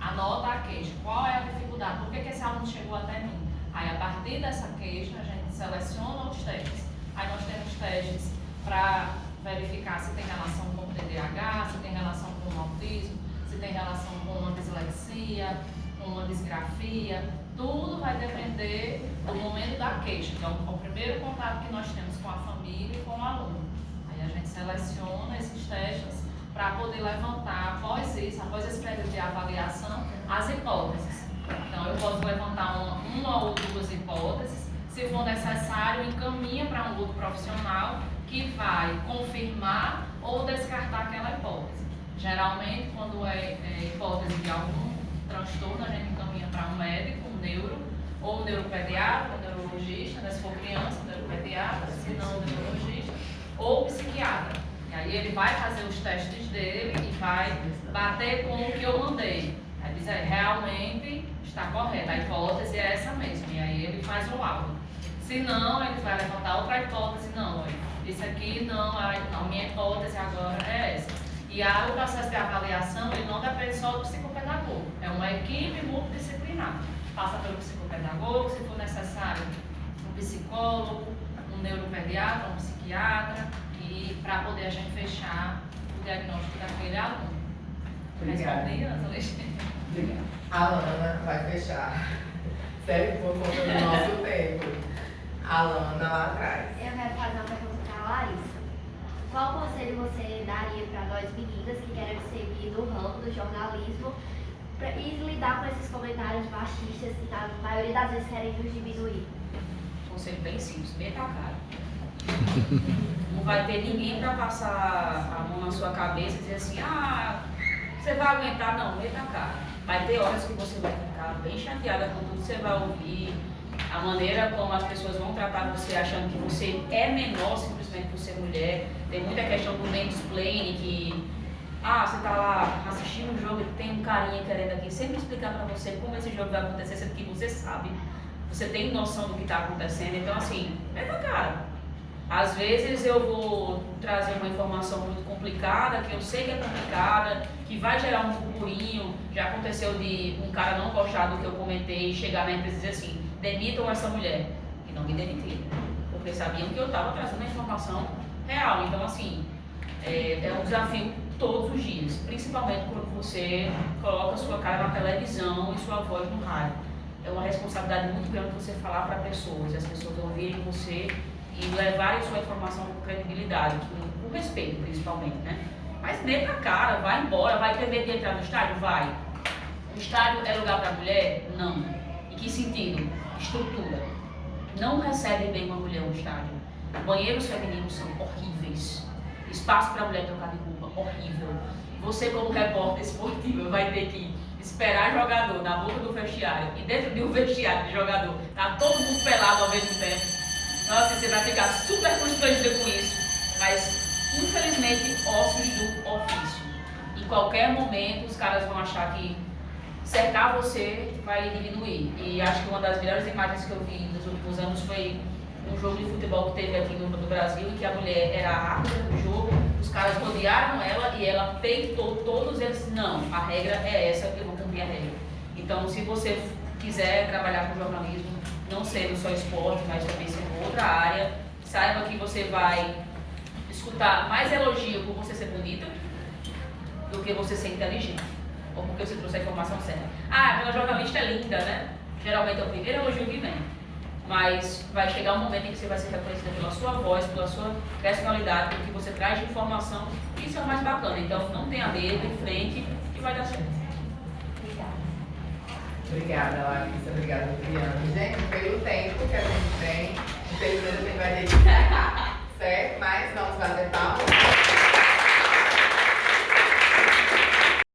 anota a queixa. Qual é a dificuldade? Por que esse aluno chegou até mim? Aí a partir dessa queixa a gente seleciona os testes. Aí nós temos testes para verificar se tem relação com o TDAH, se tem relação com o autismo, se tem relação com uma dislexia, com uma disgrafia. Tudo vai depender do momento da queixa. Então, o primeiro contato que nós temos com a família e com o aluno. Aí a gente seleciona esses testes para poder levantar, após esse período de avaliação, as hipóteses. Então, eu posso levantar uma ou duas hipóteses. Se for necessário, encaminha para um outro profissional que vai confirmar ou descartar aquela hipótese. Geralmente, quando é hipótese de algum transtorno, a gente encaminha para um médico, um neuro, ou um neuropediatra, um neurologista, né? Se for criança, um neuropediatra, se não, um neurologista, ou psiquiatra. E aí ele vai fazer os testes dele e vai bater com o que eu mandei. Aí dizer, realmente está correto, a hipótese é essa mesmo. E aí ele faz o laudo. Se não, ele vai levantar outra hipótese, não, isso aqui não, a minha hipótese agora é essa. E o processo de avaliação, ele não depende só do psicopedagogo, é uma equipe multidisciplinar. Passa pelo psicopedagogo, se for necessário, um psicólogo, um neuropediatra, um psiquiatra, e para poder a gente fechar o diagnóstico daquele aluno. Respondi, Alexandre? Obrigado. A Alana vai fechar. Sério, por conta do nosso tempo. A Alana lá atrás. Eu quero fazer uma pergunta para a Larissa. Qual conselho você daria para nós meninas que querem seguir no ramo do jornalismo e lidar com esses comentários machistas que na maioria das vezes querem nos diminuir? Conselho bem simples, meta a cara. Não vai ter ninguém para passar a mão na sua cabeça e dizer assim, você vai aguentar, não, meta a cara. Vai ter horas que você vai ficar bem chateada com tudo que você vai ouvir, a maneira como as pessoas vão tratar você achando que você é menor simplesmente por ser mulher. Tem muita questão do mansplaining que, você tá lá assistindo um jogo e tem um carinha querendo aqui sempre explicar para você como esse jogo vai acontecer, sendo que você sabe, você tem noção do que está acontecendo. Então assim, meta a cara. Às vezes eu vou trazer uma informação muito complicada, que eu sei que é complicada, que vai gerar um burburinho. Já aconteceu de um cara não gostar do que eu comentei e chegar na empresa e dizer assim, demitam essa mulher. E não me demitiram, porque sabiam que eu estava trazendo a informação real. Então assim, é um desafio todos os dias, principalmente quando você coloca sua cara na televisão e sua voz no rádio. É uma responsabilidade muito grande você falar para pessoas, e as pessoas ouvirem você e levarem sua informação com credibilidade, com respeito principalmente, né? Mas meta a cara, vai embora, vai ter medo de entrar no estádio? Vai. O estádio é lugar para mulher? Não. Em que sentido? Estrutura. Não recebe bem uma mulher no estádio. Banheiros femininos são horríveis. Espaço para mulher trocar de roupa, horrível. Você como repórter esportiva vai ter que esperar jogador na boca do vestiário e dentro de um vestiário de jogador tá todo mundo pelado ao mesmo tempo. Então assim, você vai ficar super constrangida com isso, mas infelizmente ossos do ofício. Em qualquer momento os caras vão achar que cercar você vai diminuir. E acho que uma das melhores imagens que eu vi nos últimos anos foi um jogo de futebol que teve aqui no Brasil, em que a mulher era a árbitra do jogo, os caras rodearam ela e ela peitou todos eles. Não, a regra é essa, eu vou cumprir a regra. Então, se você quiser trabalhar com jornalismo, não sendo só esporte, mas também sendo outra área, saiba que você vai escutar mais elogio por você ser bonita do que você ser inteligente, ou porque você trouxe a informação certa. Ah, aquela jornalista é linda, né? Geralmente é o primeiro elogio que vem. Mas vai chegar um momento em que você vai ser reconhecida pela sua voz, pela sua personalidade, pelo que você traz de informação. Isso é o mais bacana. Então não tenha medo, em frente e vai dar certo. Obrigada, Larissa. Obrigada, Viviane. Gente, pelo tempo que a gente tem, infelizmente a gente vai ter que encerrar, certo? Mas vamos bater palmas.